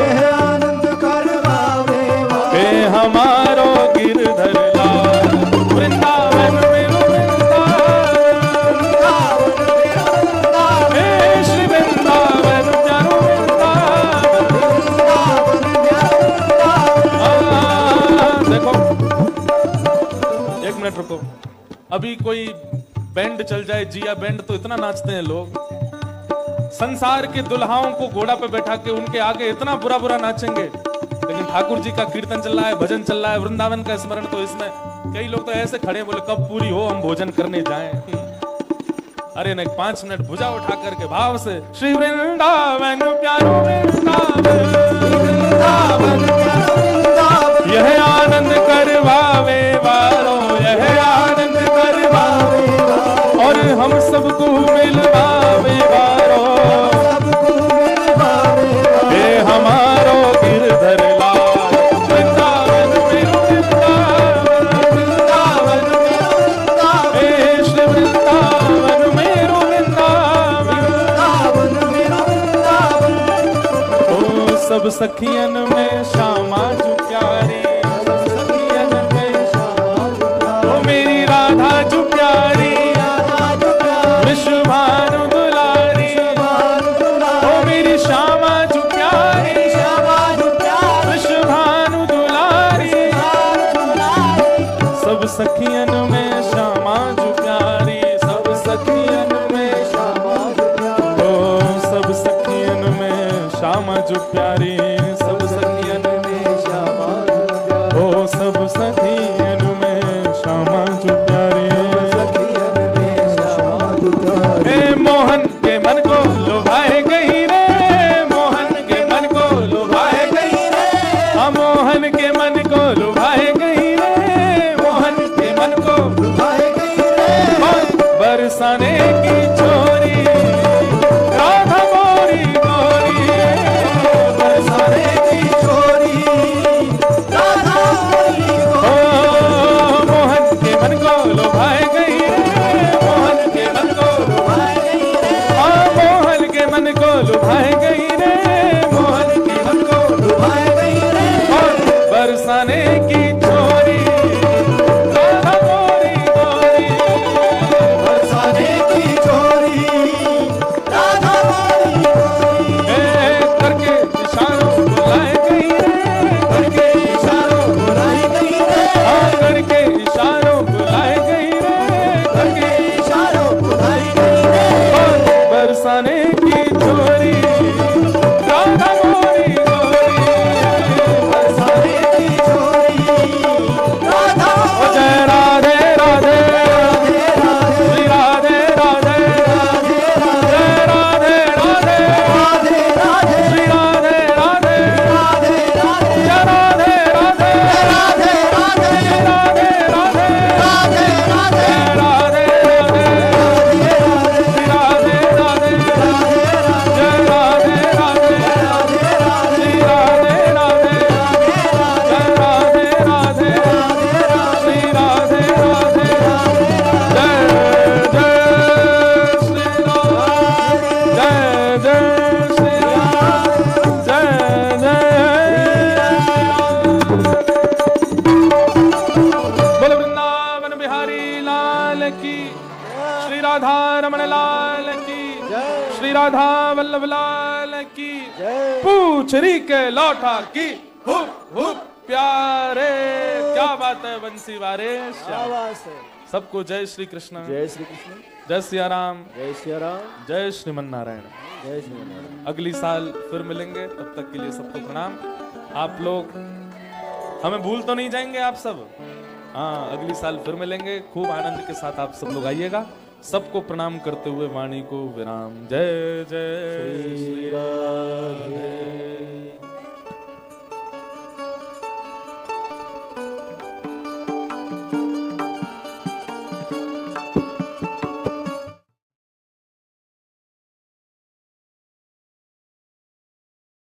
यह आनंद करवावे वारो। हे हमारो गिरधर लाल वृंदावन मेरो वृंदावन, वृंदावन मेरो वृंदावन, हे श्री वृंदावन प्यारो वृंदावन। वृंदावन मेरो वृंदावन। देखो एक मिनट रुको, अभी कोई बैंड चल जाए, जिया बैंड, तो इतना नाचते हैं लोग, संसार के दुल्हाओं को घोड़ा पे बैठा के उनके आगे इतना बुरा बुरा नाचेंगे, लेकिन ठाकुर जी का कीर्तन चल रहा है, भजन चल रहा है, वृंदावन का स्मरण, तो इसमें कई लोग तो ऐसे खड़े बोले कब पूरी हो, हम भोजन करने जाएं। अरे नहीं, 5 मिनट भुजा उठा करके भाव से श्री वृंदावन प्यारो वृंदावन, वृंदावन मेरो वृंदावन, यह आनंद करवावे वालो, यह आनंद करवावे, और हम सबको मिलवावे वालो, सबको मिलवावे वारो। हे हमारो गिरधर लाल वृंदावन मेरो वृंदावन, वृंदावन मेरो वृंदावन, हे श्री वृंदावन मेरो वृंदावन। वृंदावन मेरो वृंदावन। ओ सब सखियन में श्यामा जो प्यारी, सब सखियन में ओ मेरी राधा जो प्यारी, राधा जो प्यारी, विश्व भानु दुलारी, सखियन में श्यामा जो प्यारी, सब सखियन में श्यामा जो प्यारी, ओ सब सखियन में श्यामा जो प्यारी, सब सखियन में श्यामा जो प्यारी, ओ सब सखियन में श्यामा जो प्यारी, सखियन में श्यामा जो प्यारी। हे मोहन के मन को लुभाए गई रे, मोहन के मन को लुभाए गई रे, हाँ मोहन के मन को लुभाए गई रे, मोहन के मन को लुभाए गई रे, बरसाने की छोरी राधा मोरी गोरी, बरसाने की छोरी राधा मोरी गोरी, मोहन के मन को लुभाए गई रे, मोहन के मन को लुभाए गई रे, हाँ मोहन के मन को लुभाए गई रे, मोहन के मन को लुभाए गई रे, बरसाने की छोरी राधा मोरी गोरी, बरसाने की छोरी राधा मोरी गोरी, करके इशारों बुलाए गई रे, करके इशारों बुलाए गई रे, हाँ करके इशारों बुलाए गई रे, करके इशारों बुलाए गई रे, बरसाने की छोरी राधा मोरी गोरी, बरसाने की छोरी राधा मोरी। जय राधे राधे श्री राधे राधे, जय राधे राधे श्री राधे राधे, जय राधे राधे श्री राधे राधे, जय राधे राधे श्री राधे राधे, जय राधे राधे श्री राधे राधे, जय राधे राधे श्री राधे राधे, जय जय श्री राम, जय जय श्री राम, जय बोल वृंदावन बिहारी लाल की, श्री राधा रमण लाल की, श्री राधा वल्लभ लाल की, पूछरी के लौटा की, हुप हुप प्यारे, क्या बात है बंसी वारे श्याम। सबको जय श्री कृष्ण, जय श्री कृष्ण, जय सिया राम, जय श्री राम, जय श्रीमन नारायण। जय श्री नारायण। अगली साल फिर मिलेंगे, तब तक के लिए सबको प्रणाम। आप लोग हमें भूल तो नहीं जाएंगे आप सब, हाँ अगली साल फिर मिलेंगे, खूब आनंद के साथ आप सब लोग आइएगा। सबको प्रणाम करते हुए वाणी को विराम। जय जय श्री राधे।